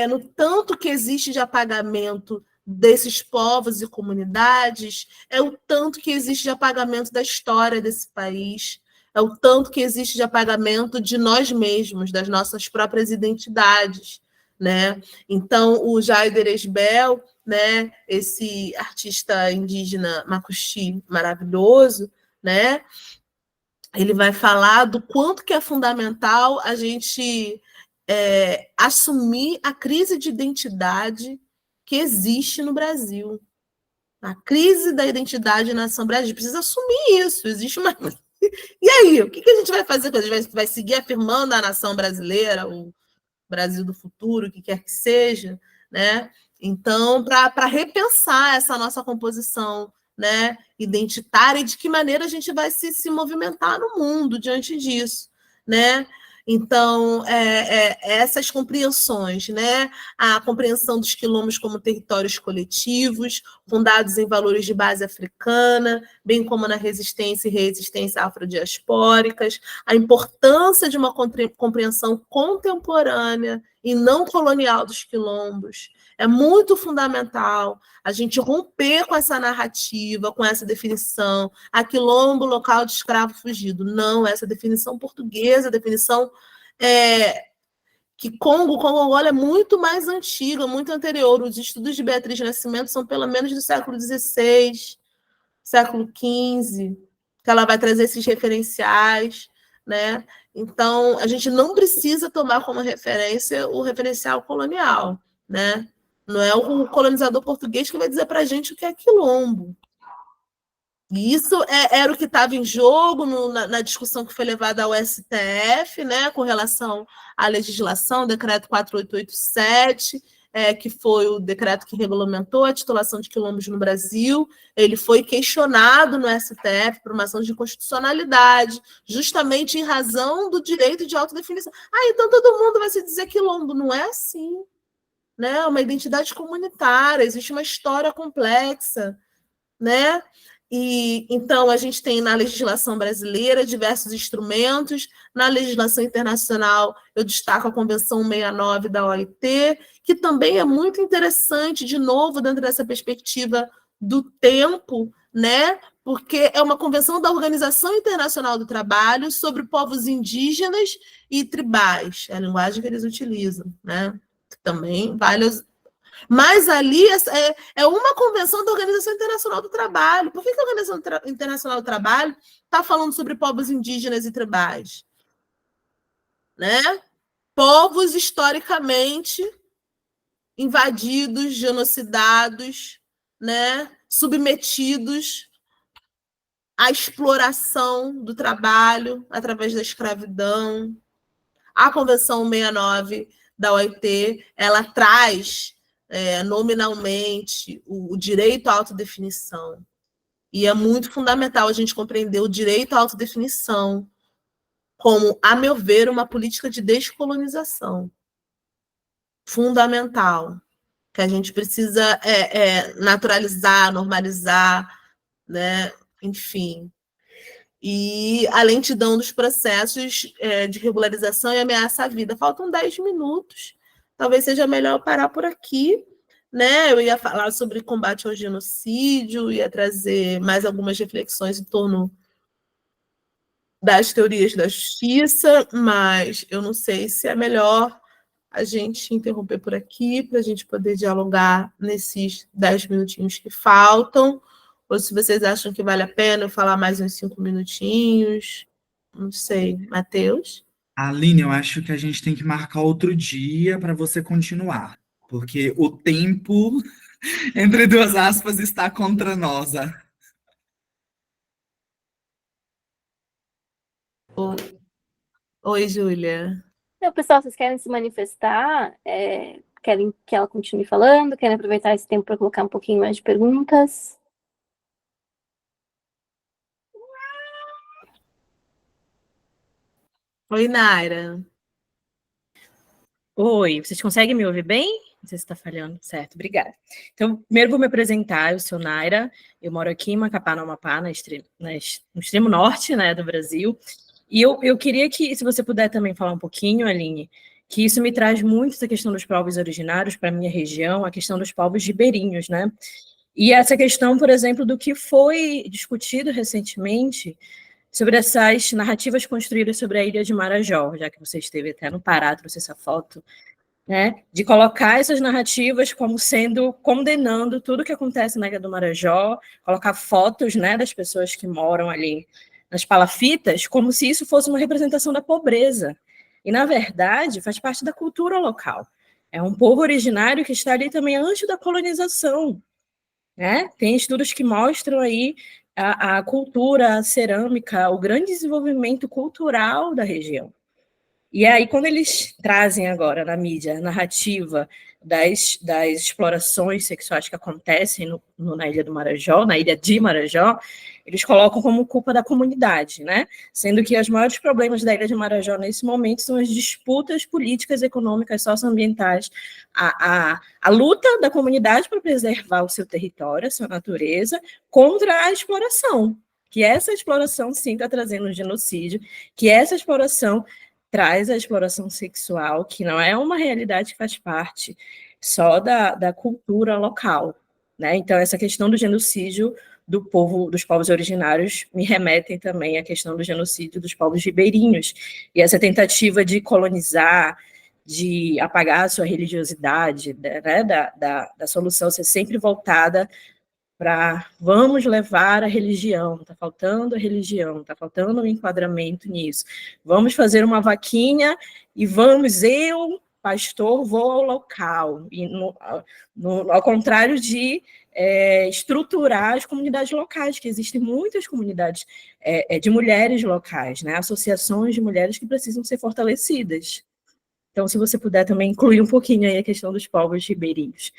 no tanto que existe de apagamento desses povos e comunidades, é o tanto que existe de apagamento da história desse país, é o tanto que existe de apagamento de nós mesmos, das nossas próprias identidades, né? Então, o Jaider Esbel, né, esse artista indígena macuxi maravilhoso, né, ele vai falar do quanto que é fundamental a gente assumir a crise de identidade que existe no Brasil. A crise da identidade na nação brasileira, a gente precisa assumir isso. Existe uma. E aí, o que a gente vai fazer? A gente vai seguir afirmando a nação brasileira, o Brasil do futuro, o que quer que seja, né? Então, para repensar essa nossa composição, né, identitária e de que maneira a gente vai se movimentar no mundo diante disso, né? Então, essas compreensões, né? A compreensão dos quilombos como territórios coletivos, fundados em valores de base africana, bem como na resistência e resistência afrodiaspóricas, a importância de uma compreensão contemporânea e não colonial dos quilombos. É muito fundamental a gente romper com essa narrativa, com essa definição, a quilombo, local de escravo fugido. Não, essa definição portuguesa, a definição que Congo-Angola é muito mais antiga, muito anterior. Os estudos de Beatriz Nascimento são pelo menos do século XVI, século XV, que ela vai trazer esses referenciais, né? Então, a gente não precisa tomar como referência o referencial colonial, né? Não é o colonizador português que vai dizer para a gente o que é quilombo. E isso era o que estava em jogo na discussão que foi levada ao STF, né, com relação à legislação, o decreto 4887, que foi o decreto que regulamentou a titulação de quilombos no Brasil. Ele foi questionado no STF por uma ação de inconstitucionalidade, justamente em razão do direito de autodefinição. Então todo mundo vai se dizer quilombo. Não é assim, né? Uma identidade comunitária, existe uma história complexa, né? E então a gente tem na legislação brasileira diversos instrumentos, na legislação internacional eu destaco a Convenção 69 da OIT, que também é muito interessante, de novo, dentro dessa perspectiva do tempo, né? Porque é uma convenção da Organização Internacional do Trabalho sobre povos indígenas e tribais, é a linguagem que eles utilizam, né? Também vale. Mas ali é uma convenção da Organização Internacional do Trabalho. Por que a Organização Internacional do Trabalho está falando sobre povos indígenas e tribais? Né? Povos historicamente invadidos, genocidados, né? Submetidos à exploração do trabalho através da escravidão. A Convenção 69 da OIT, ela traz nominalmente o direito à autodefinição. E é muito fundamental a gente compreender o direito à autodefinição como, a meu ver, uma política de descolonização fundamental, que a gente precisa naturalizar, normalizar, né? Enfim. E a lentidão dos processos de regularização e ameaça à vida. Faltam 10 minutos. Talvez seja melhor parar por aqui, né? Eu ia falar sobre combate ao genocídio, ia trazer mais algumas reflexões em torno das teorias da justiça, mas eu não sei se é melhor a gente interromper por aqui para a gente poder dialogar nesses 10 minutinhos que faltam, ou se vocês acham que vale a pena eu falar mais uns 5 minutinhos, não sei. Matheus? Aline, eu acho que a gente tem que marcar outro dia para você continuar, porque o tempo, entre duas aspas, está contra nós. Oi, Júlia. Então, pessoal, vocês querem se manifestar? Querem que ela continue falando? Querem aproveitar esse tempo para colocar um pouquinho mais de perguntas? Oi, Naira. Oi, vocês conseguem me ouvir bem? Não sei se está falhando. Certo, obrigada. Então, primeiro vou me apresentar, eu sou Naira, eu moro aqui em Macapá, no Amapá, no extremo norte, né, do Brasil, e eu queria que, se você puder também falar um pouquinho, Aline, que isso me traz muito essa questão dos povos originários para a minha região, a questão dos povos ribeirinhos, né? E essa questão, por exemplo, do que foi discutido recentemente sobre essas narrativas construídas sobre a ilha de Marajó, já que você esteve até no Pará, trouxe essa foto, né, de colocar essas narrativas como sendo, condenando tudo que acontece na ilha do Marajó, colocar fotos, né, das pessoas que moram ali nas palafitas, como se isso fosse uma representação da pobreza. E, na verdade, faz parte da cultura local. É um povo originário que está ali também antes da colonização, né? Tem estudos que mostram aí a cultura, a cerâmica, o grande desenvolvimento cultural da região. E aí, quando eles trazem agora na mídia a narrativa das explorações sexuais que acontecem na Ilha do Marajó, na Ilha de Marajó, eles colocam como culpa da comunidade, né? Sendo que os maiores problemas da Ilha de Marajó nesse momento são as disputas políticas, econômicas, socioambientais, a luta da comunidade para preservar o seu território, a sua natureza, contra a exploração, que essa exploração sim está trazendo um genocídio, que essa exploração traz a exploração sexual, que não é uma realidade que faz parte só da cultura local, né? Então, essa questão do genocídio dos povos originários me remetem também à questão do genocídio dos povos ribeirinhos, e essa tentativa de colonizar, de apagar a sua religiosidade, né? da solução ser sempre voltada para vamos levar a religião, está faltando a religião, está faltando um enquadramento nisso. Vamos fazer uma vaquinha e vamos, eu, pastor voa ao local, e ao contrário de estruturar as comunidades locais, que existem muitas comunidades de mulheres locais, né? Associações de mulheres que precisam ser fortalecidas. Então, se você puder também incluir um pouquinho aí a questão dos povos ribeirinhos,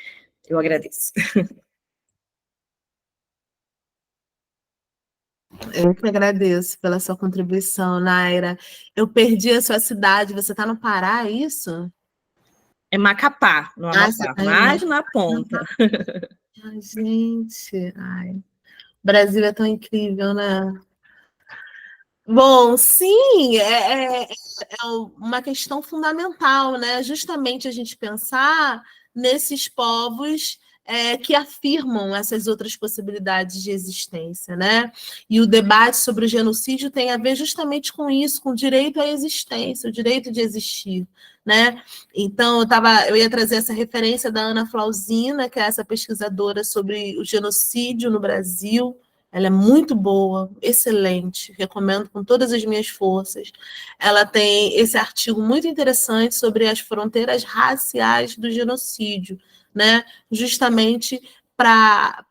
eu agradeço. Eu que agradeço pela sua contribuição, Naira. Eu perdi a sua cidade. Você está no Pará, é isso? É Macapá, no você Amapá, tá em mais na ponta. Ai, gente, ai. O Brasil é tão incrível, né? Bom, sim, é uma questão fundamental, né? Justamente a gente pensar nesses povos que afirmam essas outras possibilidades de existência, né? E o debate sobre o genocídio tem a ver justamente com isso, com o direito à existência, o direito de existir, né? Então, eu ia trazer essa referência da Ana Flausina, que é essa pesquisadora sobre o genocídio no Brasil. Ela é muito boa, excelente, recomendo com todas as minhas forças. Ela tem esse artigo muito interessante sobre as fronteiras raciais do genocídio, né? Justamente para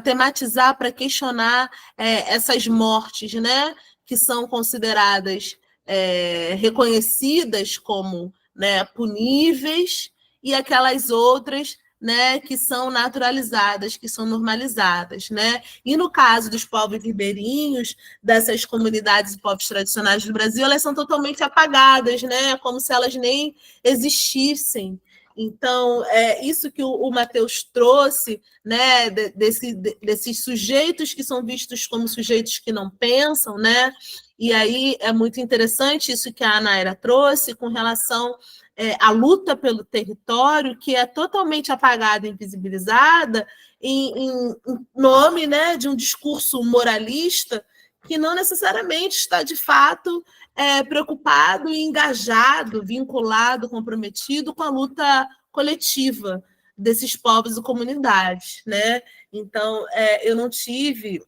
tematizar, para questionar essas mortes, né? Que são consideradas reconhecidas como, né, puníveis, e aquelas outras, né, que são naturalizadas, que são normalizadas, né? E no caso dos povos ribeirinhos, dessas comunidades e povos tradicionais do Brasil, elas são totalmente apagadas, né? Como se elas nem existissem. Então, isso que o Matheus trouxe, né, desses sujeitos que são vistos como sujeitos que não pensam, né? E aí é muito interessante isso que a Anaira trouxe com relação à luta pelo território, que é totalmente apagada e invisibilizada em nome, né, de um discurso moralista que não necessariamente está, de fato, preocupado e engajado, vinculado, comprometido com a luta coletiva desses povos e comunidades, né? Então, eu não tive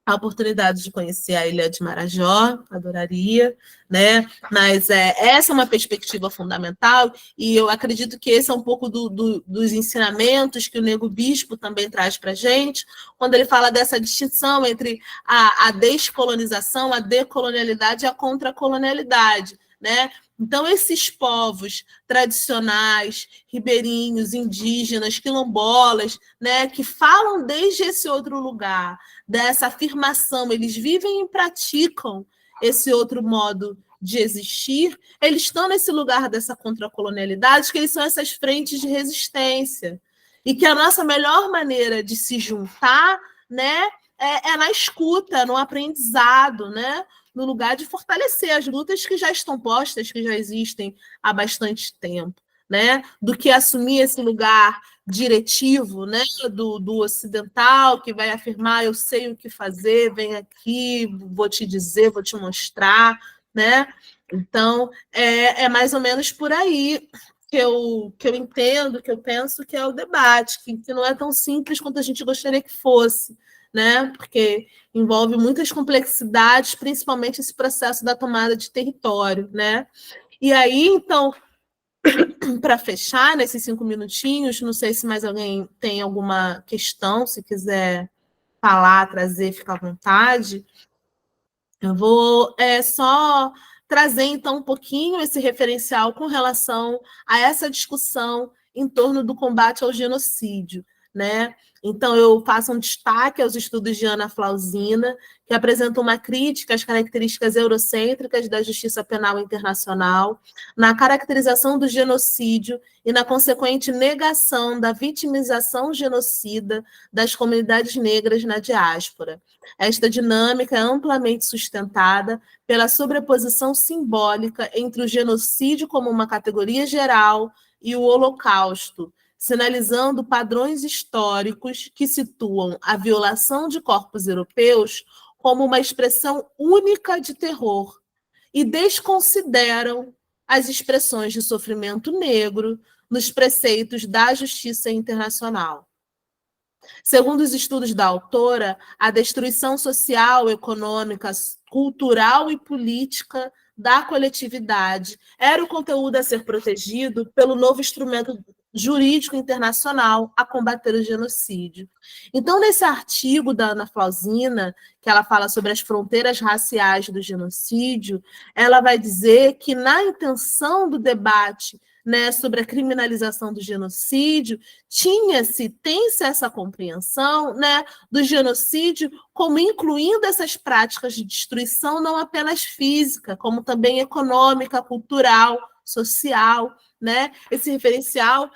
a oportunidade de conhecer a Ilha de Marajó, adoraria, né? Mas essa é uma perspectiva fundamental, e eu acredito que esse é um pouco dos ensinamentos que o Nego Bispo também traz para a gente, quando ele fala dessa distinção entre a descolonização, a decolonialidade e a contracolonialidade, né? Então, esses povos tradicionais, ribeirinhos, indígenas, quilombolas, né, que falam desde esse outro lugar, dessa afirmação, eles vivem e praticam esse outro modo de existir, eles estão nesse lugar dessa contracolonialidade, que eles são essas frentes de resistência. E que a nossa melhor maneira de se juntar, né, é na escuta, no aprendizado, né? No lugar de fortalecer as lutas que já estão postas, que já existem há bastante tempo, né? Do que assumir esse lugar diretivo, né? do ocidental, que vai afirmar: eu sei o que fazer, vem aqui, vou te dizer, vou te mostrar, né? Então, é mais ou menos por aí que eu entendo, que eu penso que é o debate, que não é tão simples quanto a gente gostaria que fosse, né? Porque envolve muitas complexidades, principalmente esse processo da tomada de território, né? E aí, então, para fechar nesses 5 minutinhos, não sei se mais alguém tem alguma questão, se quiser falar, trazer, fica à vontade. Eu vou só trazer, então, um pouquinho esse referencial com relação a essa discussão em torno do combate ao genocídio, né? Então, eu faço um destaque aos estudos de Ana Flausina, que apresentam uma crítica às características eurocêntricas da justiça penal internacional, na caracterização do genocídio e na consequente negação da vitimização genocida das comunidades negras na diáspora. Esta dinâmica é amplamente sustentada pela sobreposição simbólica entre o genocídio como uma categoria geral e o Holocausto, sinalizando padrões históricos que situam a violação de corpos europeus como uma expressão única de terror e desconsideram as expressões de sofrimento negro nos preceitos da justiça internacional. Segundo os estudos da autora, a destruição social, econômica, cultural e política da coletividade era o conteúdo a ser protegido pelo novo instrumento jurídico internacional a combater o genocídio. Então, nesse artigo da Ana Flausina, que ela fala sobre as fronteiras raciais do genocídio, ela vai dizer que na intenção do debate, né, sobre a criminalização do genocídio, tem-se essa compreensão, né, do genocídio como incluindo essas práticas de destruição não apenas física, como também econômica, cultural, social, né? Esse referencial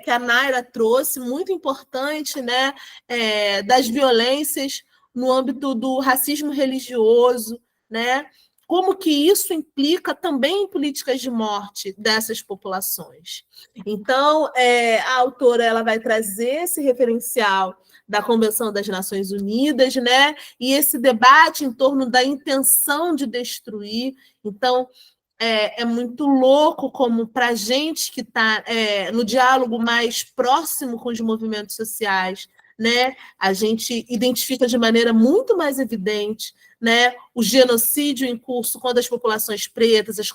que a Naira trouxe, muito importante, né, das violências no âmbito do racismo religioso, né? Como que isso implica também em políticas de morte dessas populações. Então, a autora ela vai trazer esse referencial da Convenção das Nações Unidas, né? E esse debate em torno da intenção de destruir. Então, é muito louco como para a gente que está no diálogo mais próximo com os movimentos sociais, né, a gente identifica de maneira muito mais evidente, né, o genocídio em curso quando as populações pretas, as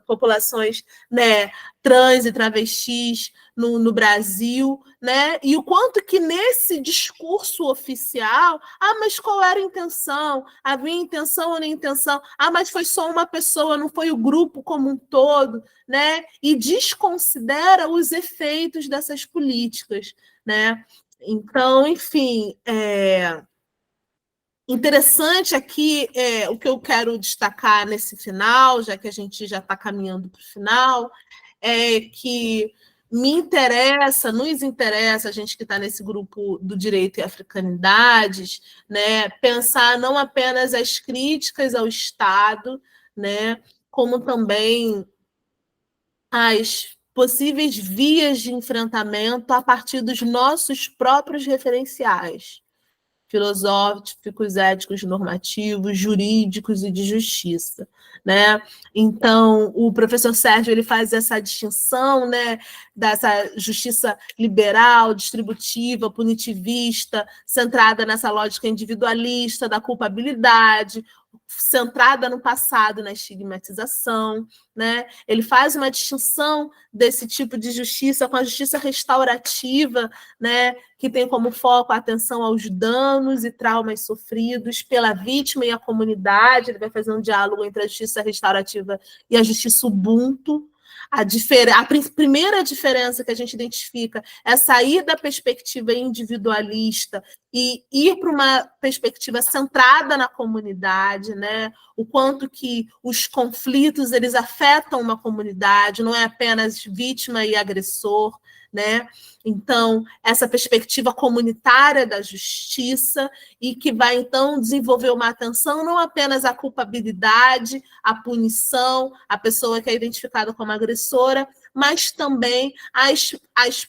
populações, né, trans e travestis no Brasil, né, e o quanto que nesse discurso oficial, mas qual era a intenção? Havia intenção ou nem intenção? Mas foi só uma pessoa, não foi o grupo como um todo, né, e desconsidera os efeitos dessas políticas, né. Então, enfim, interessante aqui o que eu quero destacar nesse final, já que a gente já está caminhando para o final, é que nos interessa, a gente que está nesse grupo do direito e africanidades, né, pensar não apenas as críticas ao Estado, né, como também as possíveis vias de enfrentamento a partir dos nossos próprios referenciais filosóficos, éticos, normativos, jurídicos e de justiça, né? Então, o professor Sérgio ele faz essa distinção, né, dessa justiça liberal, distributiva, punitivista, centrada nessa lógica individualista da culpabilidade, centrada no passado, na estigmatização, né? Ele faz uma distinção desse tipo de justiça com a justiça restaurativa, né? Que tem como foco a atenção aos danos e traumas sofridos pela vítima e a comunidade. Ele vai fazer um diálogo entre a justiça restaurativa e a justiça ubuntu. A primeira diferença que a gente identifica é sair da perspectiva individualista e ir para uma perspectiva centrada na comunidade, né? O quanto que os conflitos eles afetam uma comunidade, não é apenas vítima e agressor, né? Então, essa perspectiva comunitária da justiça e que vai, então, desenvolver uma atenção não apenas à culpabilidade, à punição, à pessoa que é identificada como agressora, mas também às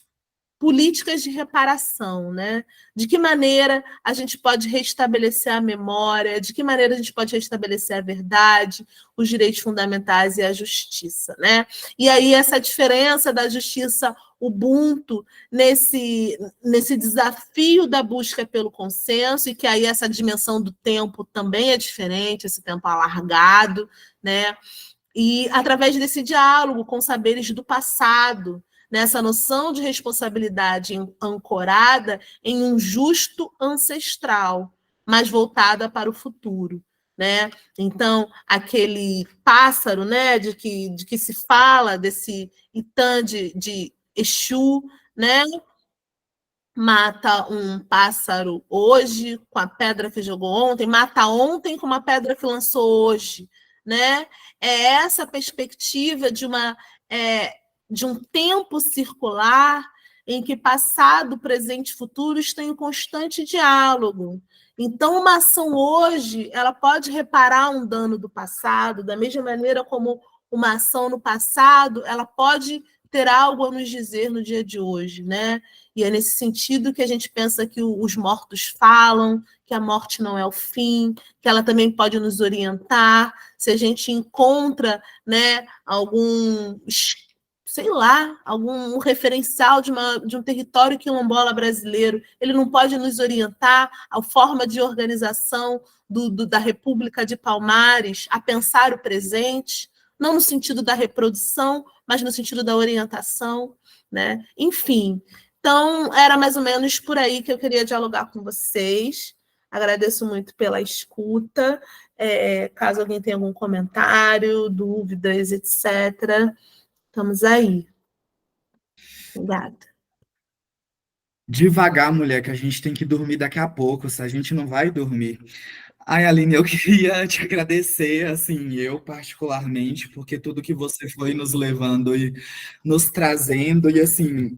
políticas de reparação, né? De que maneira a gente pode restabelecer a memória, de que maneira a gente pode restabelecer a verdade, os direitos fundamentais e a justiça, né? E aí essa diferença da justiça ubuntu nesse desafio da busca pelo consenso, e que aí essa dimensão do tempo também é diferente, esse tempo alargado, né? E através desse diálogo com saberes do passado, nessa noção de responsabilidade ancorada em um justo ancestral, mas voltada para o futuro, né? Então, aquele pássaro, né, de que se fala, desse Itã de Exu, né? Mata um pássaro hoje com a pedra que jogou ontem, mata ontem com uma pedra que lançou hoje, né? É essa perspectiva de um tempo circular em que passado, presente e futuro estão em constante diálogo. Então, uma ação hoje, ela pode reparar um dano do passado, da mesma maneira como uma ação no passado, ela pode ter algo a nos dizer no dia de hoje, né? E é nesse sentido que a gente pensa que os mortos falam, que a morte não é o fim, que ela também pode nos orientar, se a gente encontra, né, algum sei lá, algum referencial de um território quilombola brasileiro, ele não pode nos orientar a forma de organização da República de Palmares, a pensar o presente, não no sentido da reprodução, mas no sentido da orientação, né? Enfim, então era mais ou menos por aí que eu queria dialogar com vocês. Agradeço muito pela escuta. Caso alguém tenha algum comentário, dúvidas, etc., estamos aí. Obrigada. Devagar, mulher, que a gente tem que dormir daqui a pouco, se a gente não vai dormir. Ai, Aline, eu queria te agradecer, assim, eu particularmente, porque tudo que você foi nos levando e nos trazendo, e assim,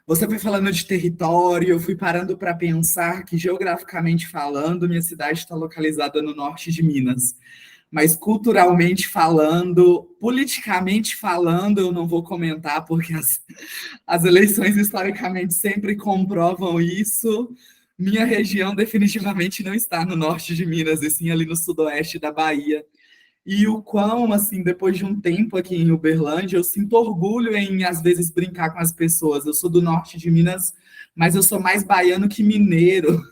você foi falando de território, eu fui parando para pensar que, geograficamente falando, minha cidade está localizada no norte de Minas. Mas culturalmente falando, politicamente falando, eu não vou comentar, porque as eleições historicamente sempre comprovam isso. Minha região definitivamente não está no norte de Minas, e sim ali no sudoeste da Bahia. E o quão, assim, depois de um tempo aqui em Uberlândia, eu sinto orgulho em, às vezes, brincar com as pessoas. Eu sou do norte de Minas, mas eu sou mais baiano que mineiro.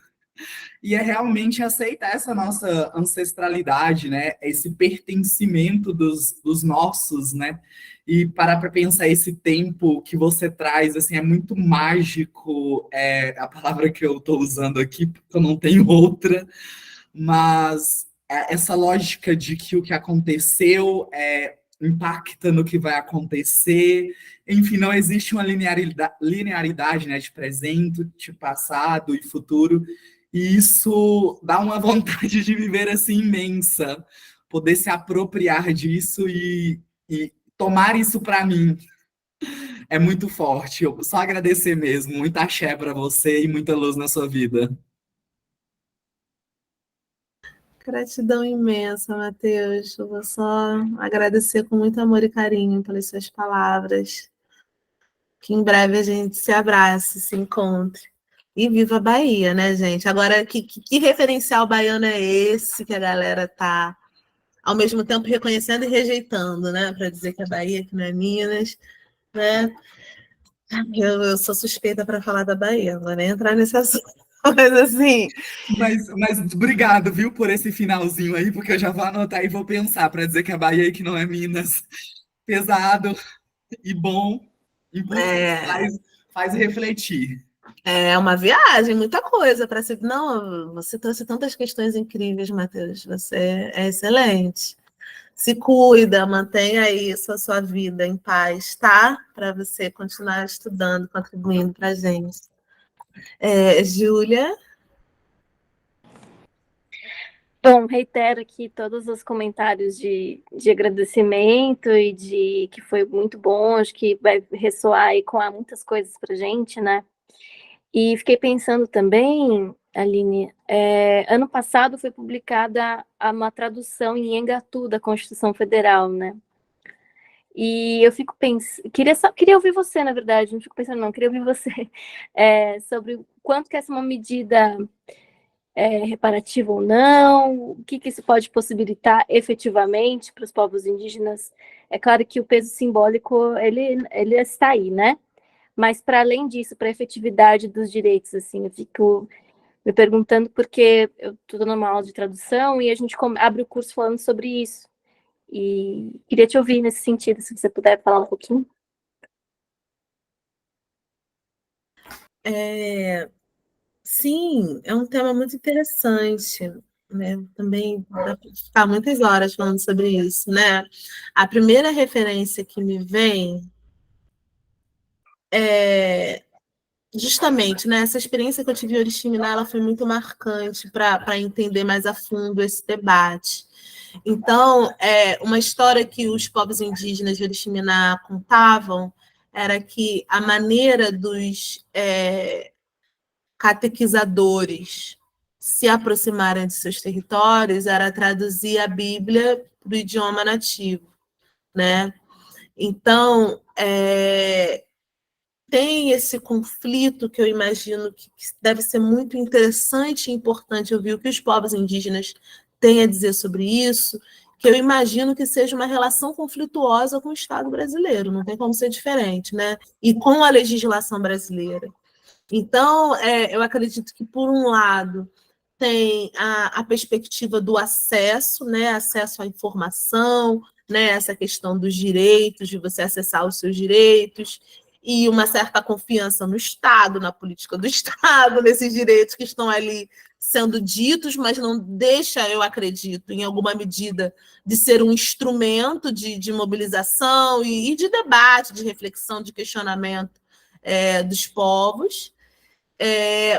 E é realmente aceitar essa nossa ancestralidade, né? Esse pertencimento dos nossos, né? E parar para pensar esse tempo que você traz, assim, é muito mágico, a palavra que eu estou usando aqui, porque eu não tenho outra, mas essa lógica de que o que aconteceu impacta no que vai acontecer, enfim, não existe uma linearidade, né, de presente, de passado e futuro, e isso dá uma vontade de viver assim imensa, poder se apropriar disso e tomar isso para mim é muito forte. Eu só agradecer mesmo, muita axé para você e muita luz na sua vida. Gratidão imensa, Matheus. Eu vou só agradecer com muito amor e carinho pelas suas palavras. Que em breve a gente se abrace, se encontre. E viva a Bahia, né, gente? Agora, que referencial baiano é esse que a galera tá, ao mesmo tempo, reconhecendo e rejeitando, né? Para dizer que é Bahia, que não é Minas, né? Eu sou suspeita para falar da Bahia, não vou nem entrar nesse assunto. Mas assim. Mas obrigado, viu, por esse finalzinho aí, porque eu já vou anotar e vou pensar para dizer que a Bahia que não é Minas. Pesado e bom, faz refletir. É uma viagem, muita coisa para se. Não, você trouxe tantas questões incríveis, Matheus. Você é excelente. Se cuida, mantenha aí a sua vida em paz, tá? Para você continuar estudando, contribuindo para a gente. Júlia? Bom, reitero aqui todos os comentários de agradecimento e de que foi muito bom, acho que vai ressoar aí com muitas coisas para a gente, né? E fiquei pensando também, Aline, ano passado foi publicada uma tradução em Engatu da Constituição Federal, né? E eu fico pensando, queria ouvir você, na verdade, não fico pensando não, queria ouvir você sobre o quanto que essa é uma medida reparativa ou não, o que isso pode possibilitar efetivamente para os povos indígenas. É claro que o peso simbólico, ele está aí, né? Mas, para além disso, para a efetividade dos direitos, assim, eu fico me perguntando porque eu estou dando uma aula de tradução e a gente abre o curso falando sobre isso. E queria te ouvir nesse sentido, se você puder falar um pouquinho. Sim, é um tema muito interessante, né? Também dá para ficar muitas horas falando sobre isso, né? A primeira referência que me vem é justamente, né? Essa experiência que eu tive em Oriximiná, ela foi muito marcante para entender mais a fundo esse debate. Então, uma história que os povos indígenas de Oriximiná contavam era que a maneira dos catequizadores se aproximarem de seus territórios era traduzir a Bíblia para o idioma nativo, né? Então, tem esse conflito que eu imagino que deve ser muito interessante e importante ouvir o que os povos indígenas têm a dizer sobre isso, que eu imagino que seja uma relação conflituosa com o Estado brasileiro, não tem como ser diferente, né? E com a legislação brasileira. Então, eu acredito que, por um lado, tem a perspectiva do acesso, né? Acesso à informação, né? Essa questão dos direitos, de você acessar os seus direitos, e uma certa confiança no Estado, na política do Estado, nesses direitos que estão ali sendo ditos, mas não deixa, eu acredito, em alguma medida, de ser um instrumento de mobilização e de debate, de reflexão, de questionamento dos povos.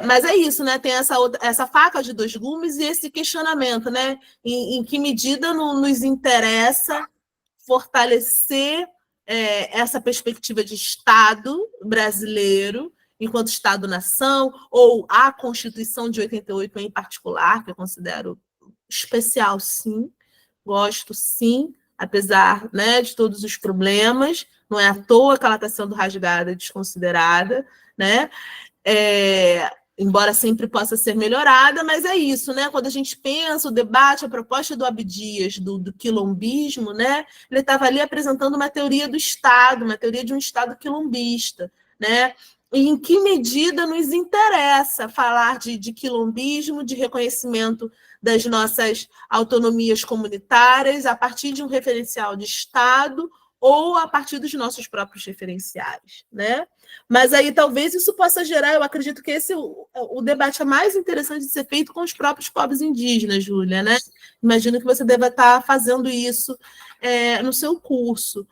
Mas é isso, né? Tem essa faca de dois gumes e esse questionamento, né? Em que medida nos interessa fortalecer essa perspectiva de Estado brasileiro, enquanto Estado-nação, ou a Constituição de 88 em particular, que eu considero especial, sim, gosto, sim, apesar, né, de todos os problemas, não é à toa que ela está sendo rasgada e desconsiderada, né? Embora sempre possa ser melhorada, mas é isso, né? Quando a gente pensa o debate, a proposta do Abdias, do quilombismo, né? Ele estava ali apresentando uma teoria do Estado, uma teoria de um Estado quilombista, né? E em que medida nos interessa falar de quilombismo, de reconhecimento das nossas autonomias comunitárias a partir de um referencial de Estado ou a partir dos nossos próprios referenciais, né? Mas aí talvez isso possa gerar, eu acredito que esse o debate é mais interessante de ser feito com os próprios povos indígenas, Júlia, né? Imagino que você deva estar fazendo isso no seu curso,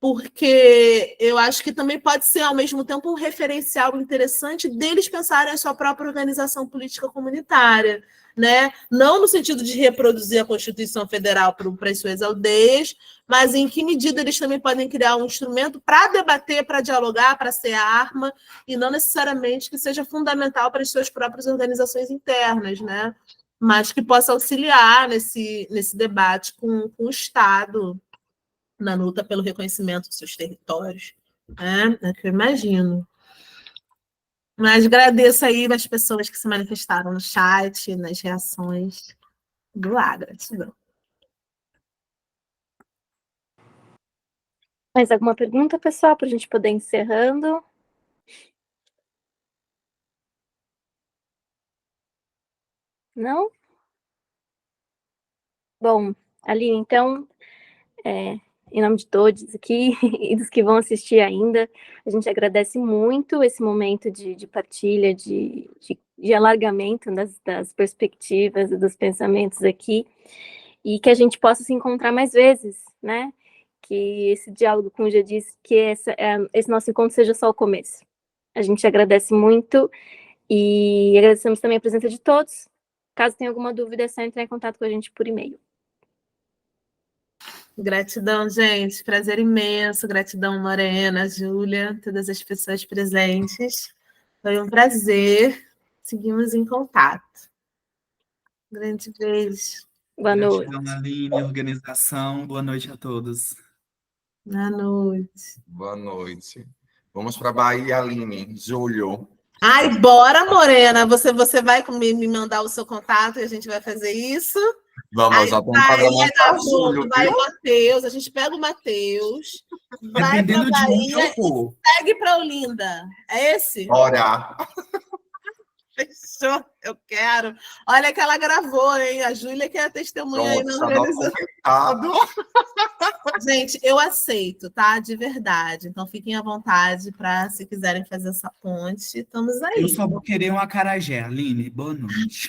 porque eu acho que também pode ser, ao mesmo tempo, um referencial interessante deles pensarem a sua própria organização política comunitária, né? Não no sentido de reproduzir a Constituição Federal para as suas aldeias, mas em que medida eles também podem criar um instrumento para debater, para dialogar, para ser arma, e não necessariamente que seja fundamental para as suas próprias organizações internas, né? Mas que possa auxiliar nesse debate com o Estado, na luta pelo reconhecimento dos seus territórios. É que eu imagino. Mas agradeço aí as pessoas que se manifestaram no chat, nas reações do gratidão. Mais alguma pergunta, pessoal, para a gente poder ir encerrando? Não? Bom, Aline, então, em nome de todos aqui e dos que vão assistir ainda, a gente agradece muito esse momento de partilha, de alargamento das perspectivas e dos pensamentos aqui, e que a gente possa se encontrar mais vezes, né? Que esse diálogo, como já disse, que esse nosso encontro seja só o começo. A gente agradece muito e agradecemos também a presença de todos. Caso tenha alguma dúvida, é só entrar em contato com a gente por e-mail. Gratidão, gente. Prazer imenso. Gratidão, Lorena, Júlia, todas as pessoas presentes. Foi um prazer. Seguimos em contato. Grande beijo. Boa noite. Gratidão, Aline, organização. Boa noite a todos. Boa noite. Boa noite. Vamos para a Bahia, Aline. Julho. Ai, bora, Morena. Você vai me mandar o seu contato e a gente vai fazer isso? Vamos, já estamos programando para julho, vai viu? o Matheus, a gente pega o Matheus, vai para Dependendo de onde Bahia eu for. e segue para Olinda. É esse? Bora. Fechou, eu quero. Olha que ela gravou, hein? A Júlia que é a testemunha aí Pronto, na está organização. documentado. Gente, eu aceito, tá? De verdade. Então fiquem à vontade para, se quiserem fazer essa ponte, estamos aí. Eu só vou querer um acarajé, Aline. Boa noite.